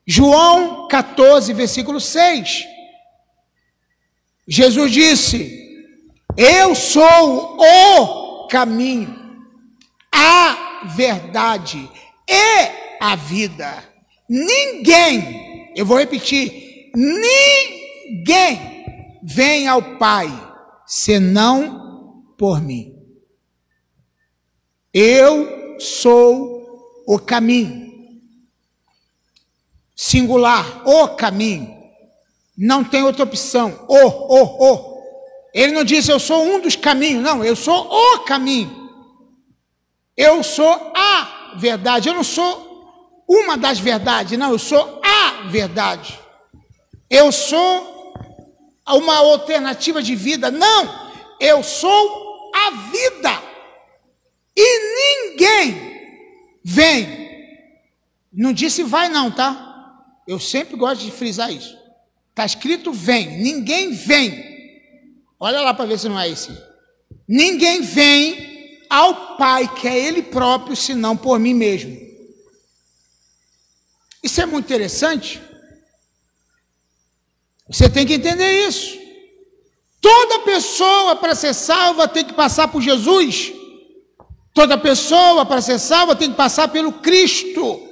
João 14, versículo 6. Jesus disse: eu sou o caminho, a verdade e a vida. Ninguém, eu vou repetir, ninguém vem ao Pai senão por mim. Eu sou o caminho. Singular, o caminho. Não tem outra opção. Ele não disse eu sou um dos caminhos. Não, eu sou o caminho. Eu sou a verdade. Eu não sou uma das verdades. Não, eu sou a verdade. Eu sou uma alternativa de vida. Não, eu sou a vida. E ninguém vem. Não disse vai não, tá? Eu sempre gosto de frisar isso. Está escrito vem. Ninguém vem. Olha lá para ver se não é esse. Ninguém vem ao Pai, que é Ele próprio, senão por mim mesmo. Isso é muito interessante. Você tem que entender isso. Toda pessoa para ser salva tem que passar por Jesus. Toda pessoa para ser salva tem que passar pelo Cristo,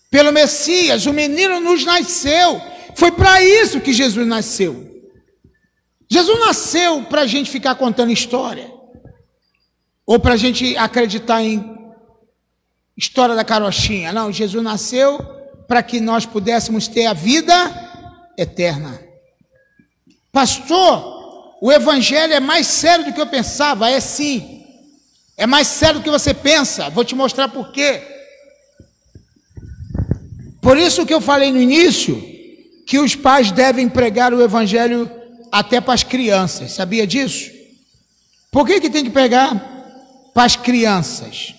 pelo Messias. O menino nos nasceu. Foi para isso que Jesus nasceu. Jesus nasceu para a gente ficar contando história. Ou para a gente acreditar em história da carochinha. Não, Jesus nasceu para que nós pudéssemos ter a vida eterna. Pastor, o evangelho é mais sério do que eu pensava. É sim. É mais sério do que você pensa. Vou te mostrar por quê. Por isso que eu falei no início que os pais devem pregar o evangelho até para as crianças. Sabia disso? Por que tem que pregar para as crianças?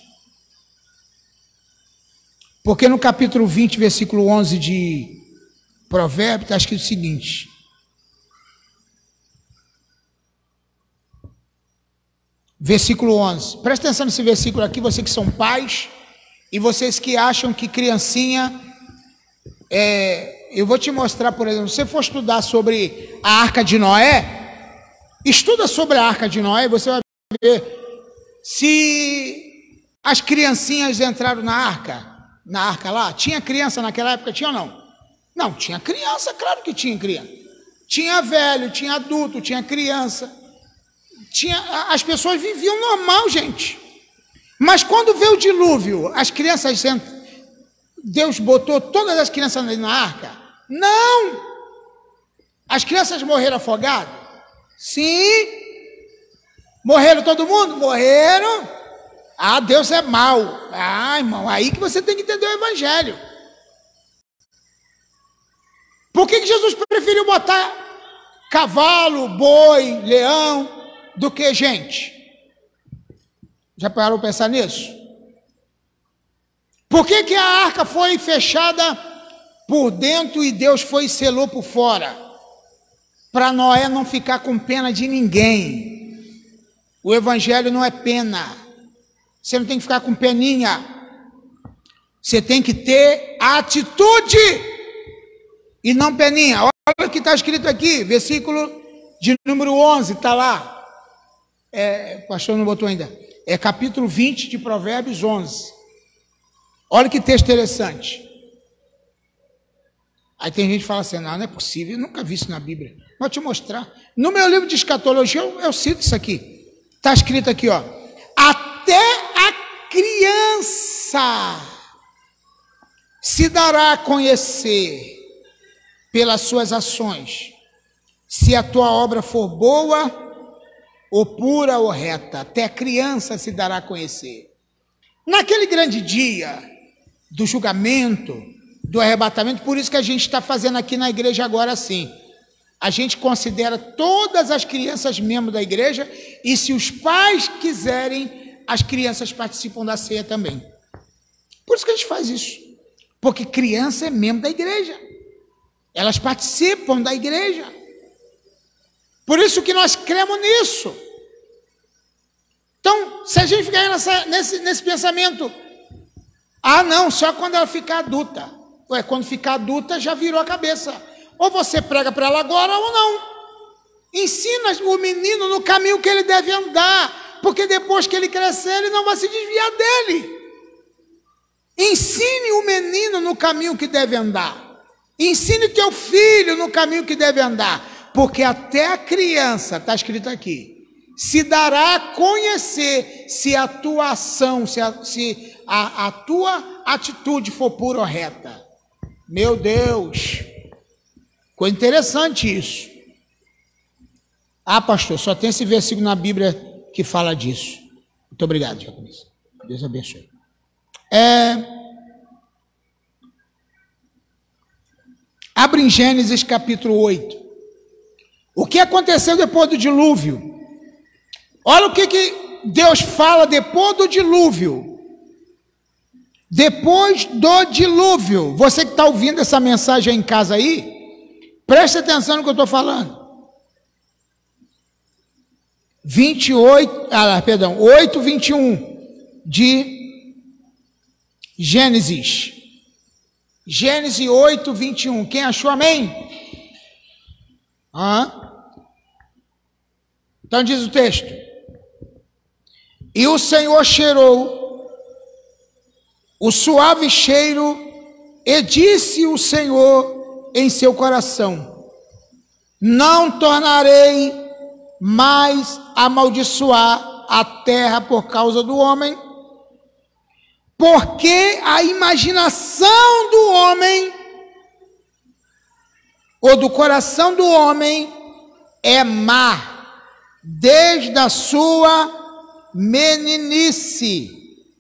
Porque no capítulo 20, versículo 11 de Provérbios, está escrito o seguinte: versículo 11, presta atenção nesse versículo aqui, vocês que são pais, e vocês que acham que criancinha, eu vou te mostrar, por exemplo, se você for estudar sobre a Arca de Noé, estuda sobre a Arca de Noé, você vai ver se as criancinhas entraram na arca lá, tinha criança naquela época, tinha ou não? Não, tinha criança, claro que tinha criança, tinha velho, tinha adulto, tinha criança, as pessoas viviam normal, gente. Mas quando veio o dilúvio, as crianças, Deus botou todas as crianças na arca? Não! As crianças morreram afogadas? Sim! Morreram todo mundo? Morreram! Ah, Deus é mau. Ah, irmão, aí que você tem que entender o evangelho. Por que Jesus preferiu botar cavalo, boi, leão do que gente? Já pararam para pensar nisso? Por que a arca foi fechada por dentro e Deus foi e selou por fora? Para Noé não ficar com pena de ninguém. O evangelho não é pena. Você não tem que ficar com peninha. Você tem que ter atitude e não peninha. Olha o que está escrito aqui, versículo de número 11, está lá. O pastor não botou ainda. É capítulo 20 de Provérbios 11. Olha que texto interessante. Aí tem gente que fala assim, não é possível, eu nunca vi isso na Bíblia. Vou te mostrar. No meu livro de escatologia, eu cito isso aqui. Está escrito aqui, ó. Até a criança se dará a conhecer pelas suas ações, se a tua obra for boa, ou pura ou reta, até a criança se dará a conhecer. Naquele grande dia do julgamento, do arrebatamento, por isso que a gente está fazendo aqui na igreja agora assim. A gente considera todas as crianças membros da igreja, e se os pais quiserem, as crianças participam da ceia também. Por isso que a gente faz isso. Porque criança é membro da igreja. Elas participam da igreja. Por isso que nós cremos nisso. Então, se a gente ficar nesse pensamento, não, só quando ela ficar adulta. Quando ficar adulta já virou a cabeça. Ou você prega para ela agora ou não. Ensina o menino no caminho que ele deve andar, porque depois que ele crescer, ele não vai se desviar dele. Ensine o menino no caminho que deve andar. Ensine teu filho no caminho que deve andar, porque até a criança, está escrito aqui, se dará a conhecer se a tua ação, se a tua atitude for pura ou reta. Meu Deus, coisa interessante isso. Pastor, só tem esse versículo na Bíblia que fala disso. Muito obrigado, Diaconisa. Deus abençoe. Abre em Gênesis capítulo 8. O que aconteceu depois do dilúvio? Olha o que Deus fala depois do dilúvio. Depois do dilúvio. Você que está ouvindo essa mensagem aí em casa aí, preste atenção no que eu estou falando. 8:21 de Gênesis. Gênesis 8:21. Quem achou, amém? Então diz o texto: e o Senhor cheirou o suave cheiro, e disse o Senhor em seu coração: não tornarei mais amaldiçoar a terra por causa do homem, porque a imaginação do homem, ou do coração do homem, é má, desde a sua meninice,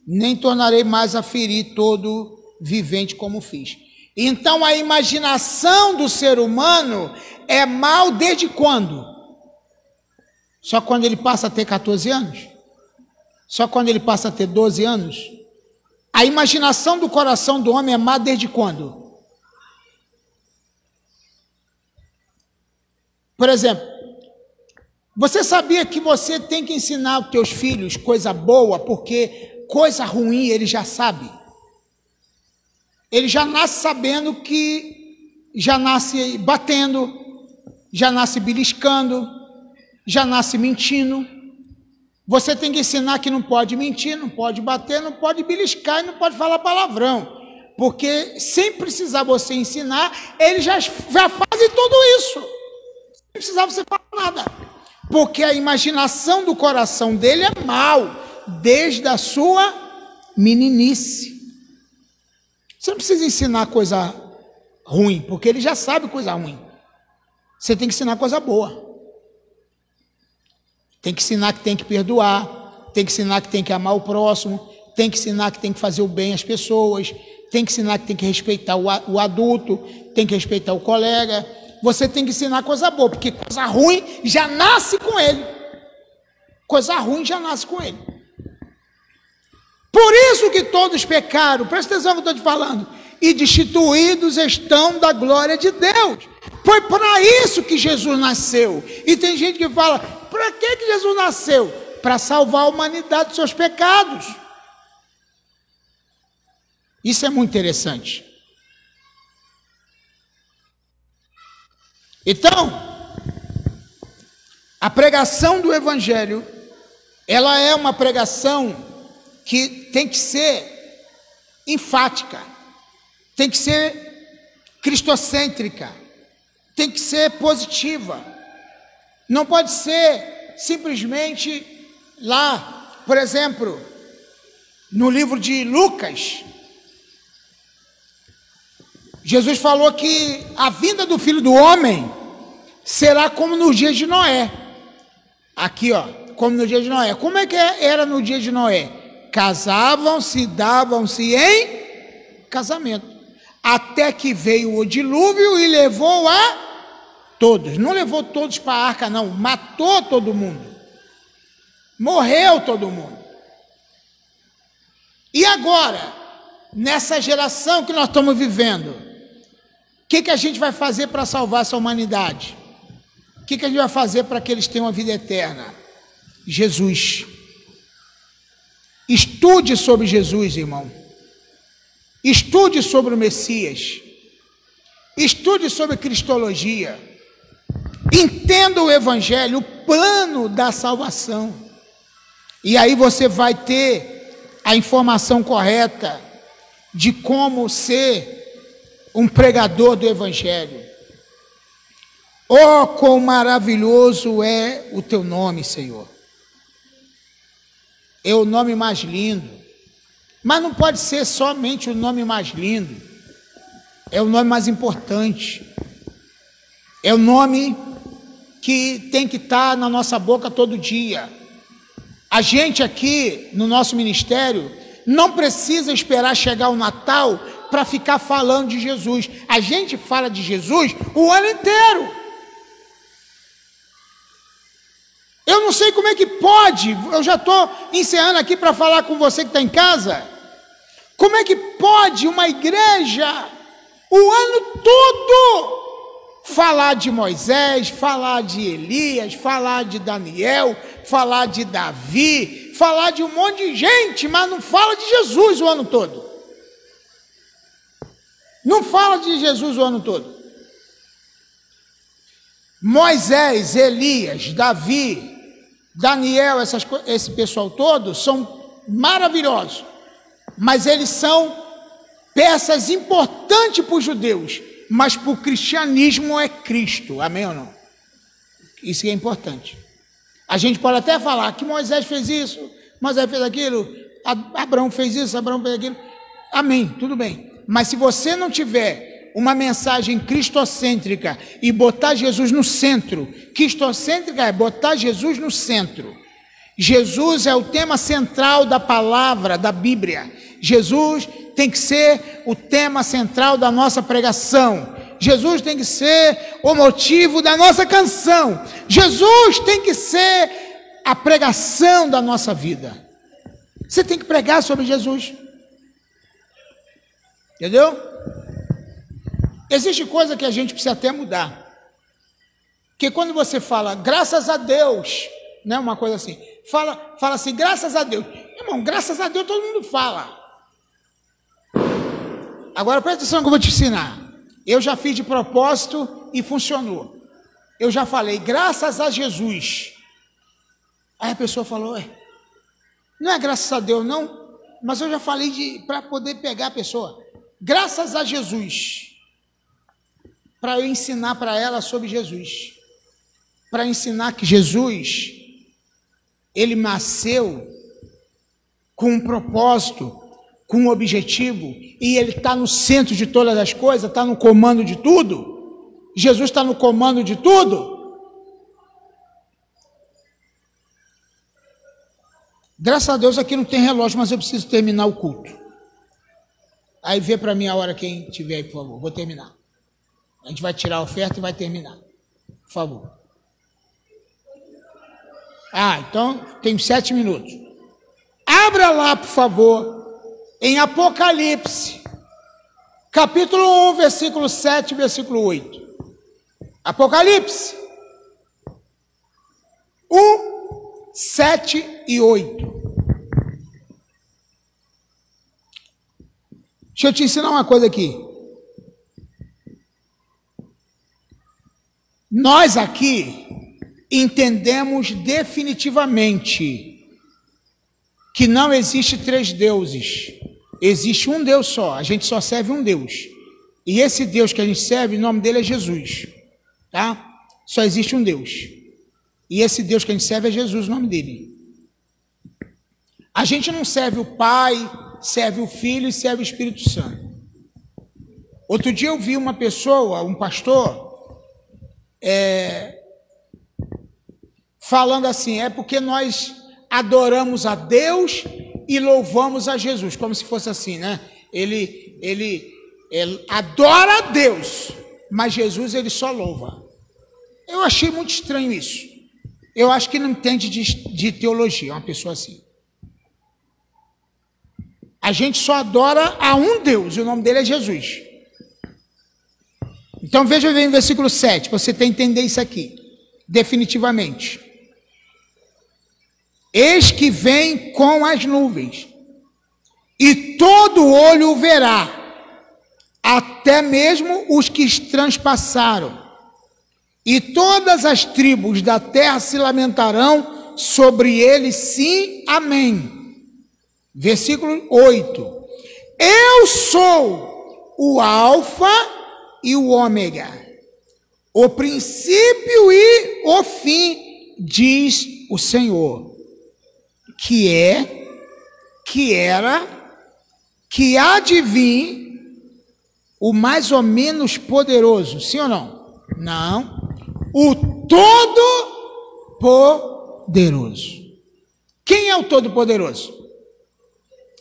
nem tornarei mais a ferir todo vivente como fiz. Então a imaginação do ser humano é mal desde quando? Só quando ele passa a ter 14 anos? Só quando ele passa a ter 12 anos? A imaginação do coração do homem é má desde quando? Por exemplo, você sabia que você tem que ensinar aos teus filhos coisa boa, porque coisa ruim ele já sabe. Ele já nasce sabendo que já nasce batendo, já nasce beliscando, já nasce mentindo. Você tem que ensinar que não pode mentir, não pode bater, não pode beliscar e não pode falar palavrão. Porque sem precisar você ensinar, eles já fazem tudo isso. Sem precisar você falar nada. Porque a imaginação do coração dele é mal, desde a sua meninice. Você não precisa ensinar coisa ruim, porque ele já sabe coisa ruim. Você tem que ensinar coisa boa. Tem que ensinar que tem que perdoar, tem que ensinar que tem que amar o próximo, tem que ensinar que tem que fazer o bem às pessoas, tem que ensinar que tem que respeitar o adulto, tem que respeitar o colega. Você tem que ensinar coisa boa, porque coisa ruim já nasce com ele. Coisa ruim já nasce com ele. Por isso que todos pecaram, presta atenção no que eu estou te falando, e destituídos estão da glória de Deus. Foi para isso que Jesus nasceu. E tem gente que fala, para que Jesus nasceu? Para salvar a humanidade dos seus pecados. Isso é muito interessante. Então, a pregação do Evangelho, ela é uma pregação que tem que ser enfática, tem que ser cristocêntrica, tem que ser positiva. Não pode ser simplesmente lá, por exemplo, no livro de Lucas, Jesus falou que a vinda do Filho do Homem será como nos dias de Noé. Aqui, ó, como no dia de Noé. Como é que era no dia de Noé? Casavam-se, davam-se em casamento. Até que veio o dilúvio e levou a todos. Não levou todos para a arca, não. Matou todo mundo. Morreu todo mundo. E agora, nessa geração que nós estamos vivendo, o que a gente vai fazer para salvar essa humanidade? O que a gente vai fazer para que eles tenham a vida eterna? Jesus. Estude sobre Jesus, irmão. Estude sobre o Messias. Estude sobre cristologia. Entenda o Evangelho, o plano da salvação. E aí você vai ter a informação correta de como ser um pregador do Evangelho. Oh, quão maravilhoso é o teu nome, Senhor. É o nome mais lindo. Mas não pode ser somente o nome mais lindo. É o nome mais importante. É o nome que tem que estar na nossa boca todo dia. A gente aqui, no nosso ministério, não precisa esperar chegar o Natal para ficar falando de Jesus. A gente fala de Jesus o ano inteiro. Eu não sei como é que pode, eu já estou encerrando aqui para falar com você que está em casa. Como é que pode uma igreja, o ano todo, falar de Moisés, falar de Elias, falar de Daniel, falar de Davi, falar de um monte de gente, mas não fala de Jesus o ano todo. Não fala de Jesus o ano todo. Moisés, Elias, Davi, Daniel, esse pessoal todo são maravilhosos, mas eles são peças importantes para os judeus, mas para o cristianismo é Cristo, amém ou não? Isso é importante. A gente pode até falar que Moisés fez isso, Moisés fez aquilo, Abraão fez isso, Abraão fez aquilo, amém, tudo bem, mas se você não tiver uma mensagem cristocêntrica e botar Jesus no centro, cristocêntrica é botar Jesus no centro. Jesus é o tema central da palavra, da Bíblia. Jesus tem que ser o tema central da nossa pregação. Jesus tem que ser o motivo da nossa canção. Jesus tem que ser a pregação da nossa vida. Você tem que pregar sobre Jesus. Entendeu? Existe coisa que a gente precisa até mudar. Porque quando você fala, graças a Deus, né, uma coisa assim, fala assim, graças a Deus. Irmão, graças a Deus todo mundo fala. Agora presta atenção que eu vou te ensinar. Eu já fiz de propósito e funcionou. Eu já falei, graças a Jesus. Aí a pessoa falou, não é graças a Deus não, mas eu já falei para poder pegar a pessoa. Graças a Jesus. Para eu ensinar para ela sobre Jesus. Para ensinar que Jesus, ele nasceu com um propósito, com um objetivo, e ele está no centro de todas as coisas, está no comando de tudo. Jesus está no comando de tudo. Graças a Deus aqui não tem relógio, mas eu preciso terminar o culto. Aí vê para mim a hora quem tiver aí, por favor. Vou terminar. A gente vai tirar a oferta e vai terminar. Por favor. Então tem 7 minutos. Abra lá, por favor, em Apocalipse, capítulo 1, versículo 7, versículo 8. Apocalipse 1, 7 e 8. Deixa eu te ensinar uma coisa aqui. Nós aqui entendemos definitivamente que não existe 3 deuses, existe um Deus só, a gente só serve um Deus, e esse Deus que a gente serve, o nome dele é Jesus, tá? Só existe um Deus, e esse Deus que a gente serve é Jesus, o nome dele. A gente não serve o Pai, serve o Filho e serve o Espírito Santo. Outro dia eu vi uma pessoa, um pastor, falando assim, é porque nós adoramos a Deus e louvamos a Jesus, como se fosse assim, né? Ele adora a Deus, mas Jesus ele só louva. Eu achei muito estranho isso. Eu acho que não entende de teologia, uma pessoa assim. A gente só adora a um Deus, e o nome dele é Jesus. Então veja bem o versículo 7, você tem que entender isso aqui, definitivamente. Eis que vem com as nuvens, e todo olho o verá, até mesmo os que transpassaram, e todas as tribos da terra se lamentarão sobre ele, sim, amém. Versículo 8, eu sou o alfa e o ômega, o princípio e o fim, diz o Senhor, que é, que era, que há de vir, o mais ou menos poderoso, sim ou não? Não, o Todo-Poderoso. Quem é o Todo-Poderoso?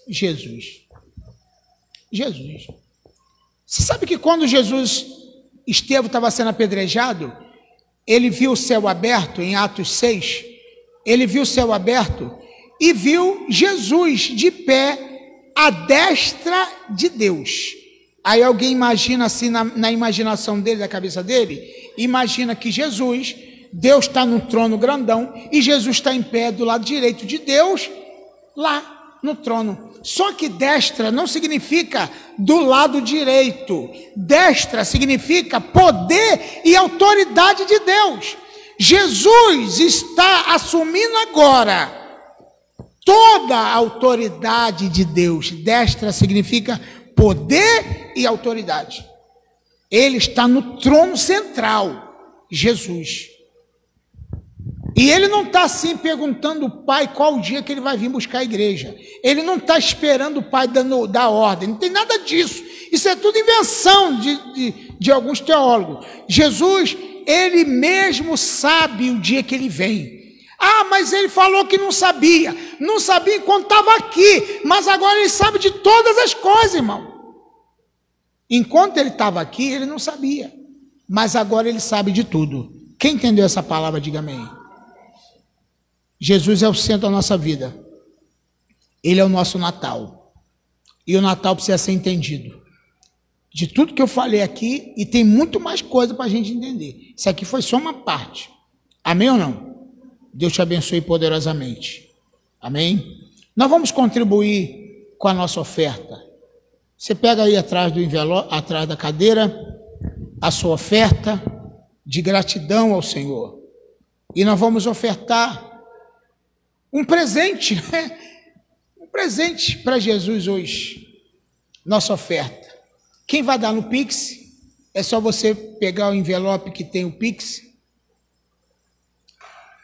Jesus. Jesus. Você sabe que quando Estevão estava sendo apedrejado, ele viu o céu aberto, em Atos 6, ele viu o céu aberto e viu Jesus de pé à destra de Deus. Aí alguém imagina assim, na imaginação dele, da cabeça dele, imagina que Jesus, Deus está no trono grandão, e Jesus está em pé do lado direito de Deus, lá no trono. Só que destra não significa do lado direito. Destra significa poder e autoridade de Deus. Jesus está assumindo agora toda a autoridade de Deus. Destra significa poder e autoridade. Ele está no trono central, Jesus. E ele não está assim perguntando ao Pai qual o dia que ele vai vir buscar a igreja. Ele não está esperando o Pai dar ordem. Não tem nada disso. Isso é tudo invenção de alguns teólogos. Jesus, ele mesmo sabe o dia que ele vem. Ah, mas ele falou que não sabia. Não sabia enquanto estava aqui. Mas agora ele sabe de todas as coisas, irmão. Enquanto ele estava aqui, ele não sabia. Mas agora ele sabe de tudo. Quem entendeu essa palavra, diga amém. Jesus é o centro da nossa vida. Ele é o nosso Natal. E o Natal precisa ser entendido. De tudo que eu falei aqui, e tem muito mais coisa para a gente entender. Isso aqui foi só uma parte. Amém ou não? Deus te abençoe poderosamente. Amém? Nós vamos contribuir com a nossa oferta. Você pega aí atrás do envelope, atrás da cadeira, a sua oferta de gratidão ao Senhor. E nós vamos ofertar um presente, né? Um presente para Jesus hoje. Nossa oferta. Quem vai dar no Pix? É só você pegar o envelope que tem o Pix.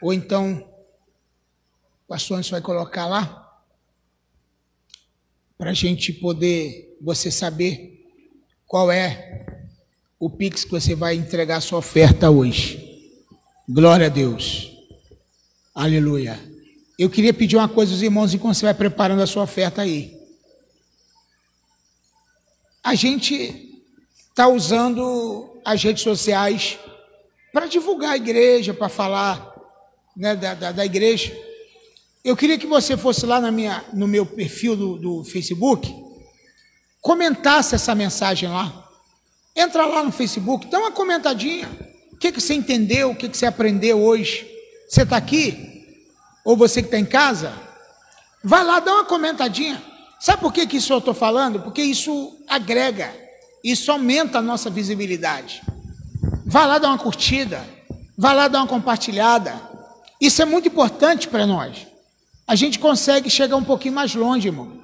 Ou então, o pastor Anderson vai colocar lá. Para a gente poder, você saber qual é o Pix que você vai entregar a sua oferta hoje. Glória a Deus. Aleluia. Eu queria pedir uma coisa aos irmãos enquanto você vai preparando a sua oferta aí. A gente está usando as redes sociais para divulgar a igreja, para falar, né, da igreja. Eu queria que você fosse lá no meu perfil do Facebook, comentasse essa mensagem lá. Entra lá no Facebook, dá uma comentadinha. O que você entendeu, o que você aprendeu hoje? Você está aqui? Ou você que está em casa? Vai lá, dá uma comentadinha. Sabe por que isso eu estou falando? Porque isso agrega, isso aumenta a nossa visibilidade. Vai lá dar uma curtida, vai lá dar uma compartilhada. Isso é muito importante para nós. A gente consegue chegar um pouquinho mais longe, irmão.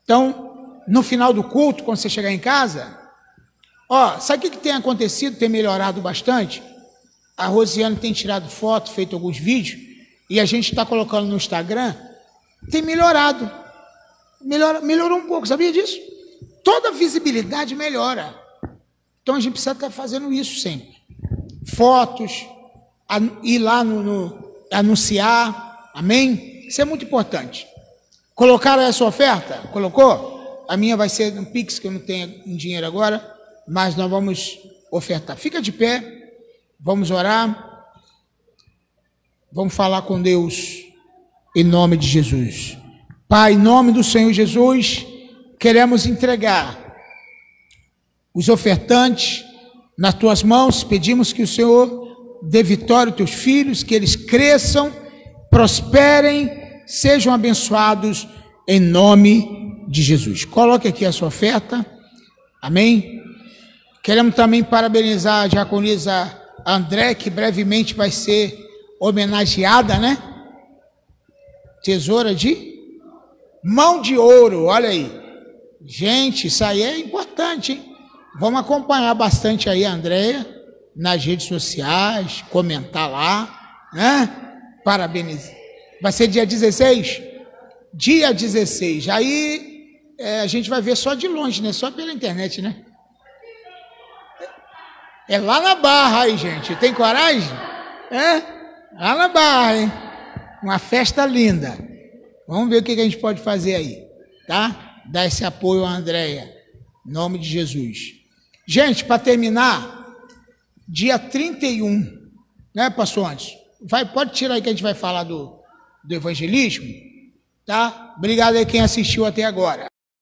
Então, no final do culto, quando você chegar em casa, sabe o que tem acontecido, tem melhorado bastante? A Rosiane tem tirado foto, feito alguns vídeos, e a gente está colocando no Instagram, tem melhorado. Melhorou um pouco, sabia disso? Toda visibilidade melhora. Então a gente precisa estar fazendo isso sempre. Fotos, ir lá anunciar, amém? Isso é muito importante. Colocaram essa oferta? Colocou? A minha vai ser no Pix, que eu não tenho em dinheiro agora, mas nós vamos ofertar. Fica de pé, vamos orar, vamos falar com Deus em nome de Jesus. Pai, em nome do Senhor Jesus, queremos entregar os ofertantes nas tuas mãos, pedimos que o Senhor dê vitória aos teus filhos, que eles cresçam, prosperem, sejam abençoados em nome de Jesus. Coloque aqui a sua oferta, amém? Queremos também parabenizar a diaconisa André, que brevemente vai ser homenageada, né? Tesoura de mão de ouro, olha aí. Gente, isso aí é importante, hein? Vamos acompanhar bastante aí a Andréia nas redes sociais, comentar lá, né? Parabenizar. Vai ser dia 16? Dia 16. Aí a gente vai ver só de longe, né? Só pela internet, né? É lá na Barra aí, gente. Tem coragem? É? Lá na Barra, hein? Uma festa linda. Vamos ver o que a gente pode fazer aí, tá? Dar esse apoio à Andréia. Em nome de Jesus. Gente, para terminar, dia 31, né, pastor Anderson? Pode tirar aí que a gente vai falar do evangelismo, tá? Obrigado aí quem assistiu até agora.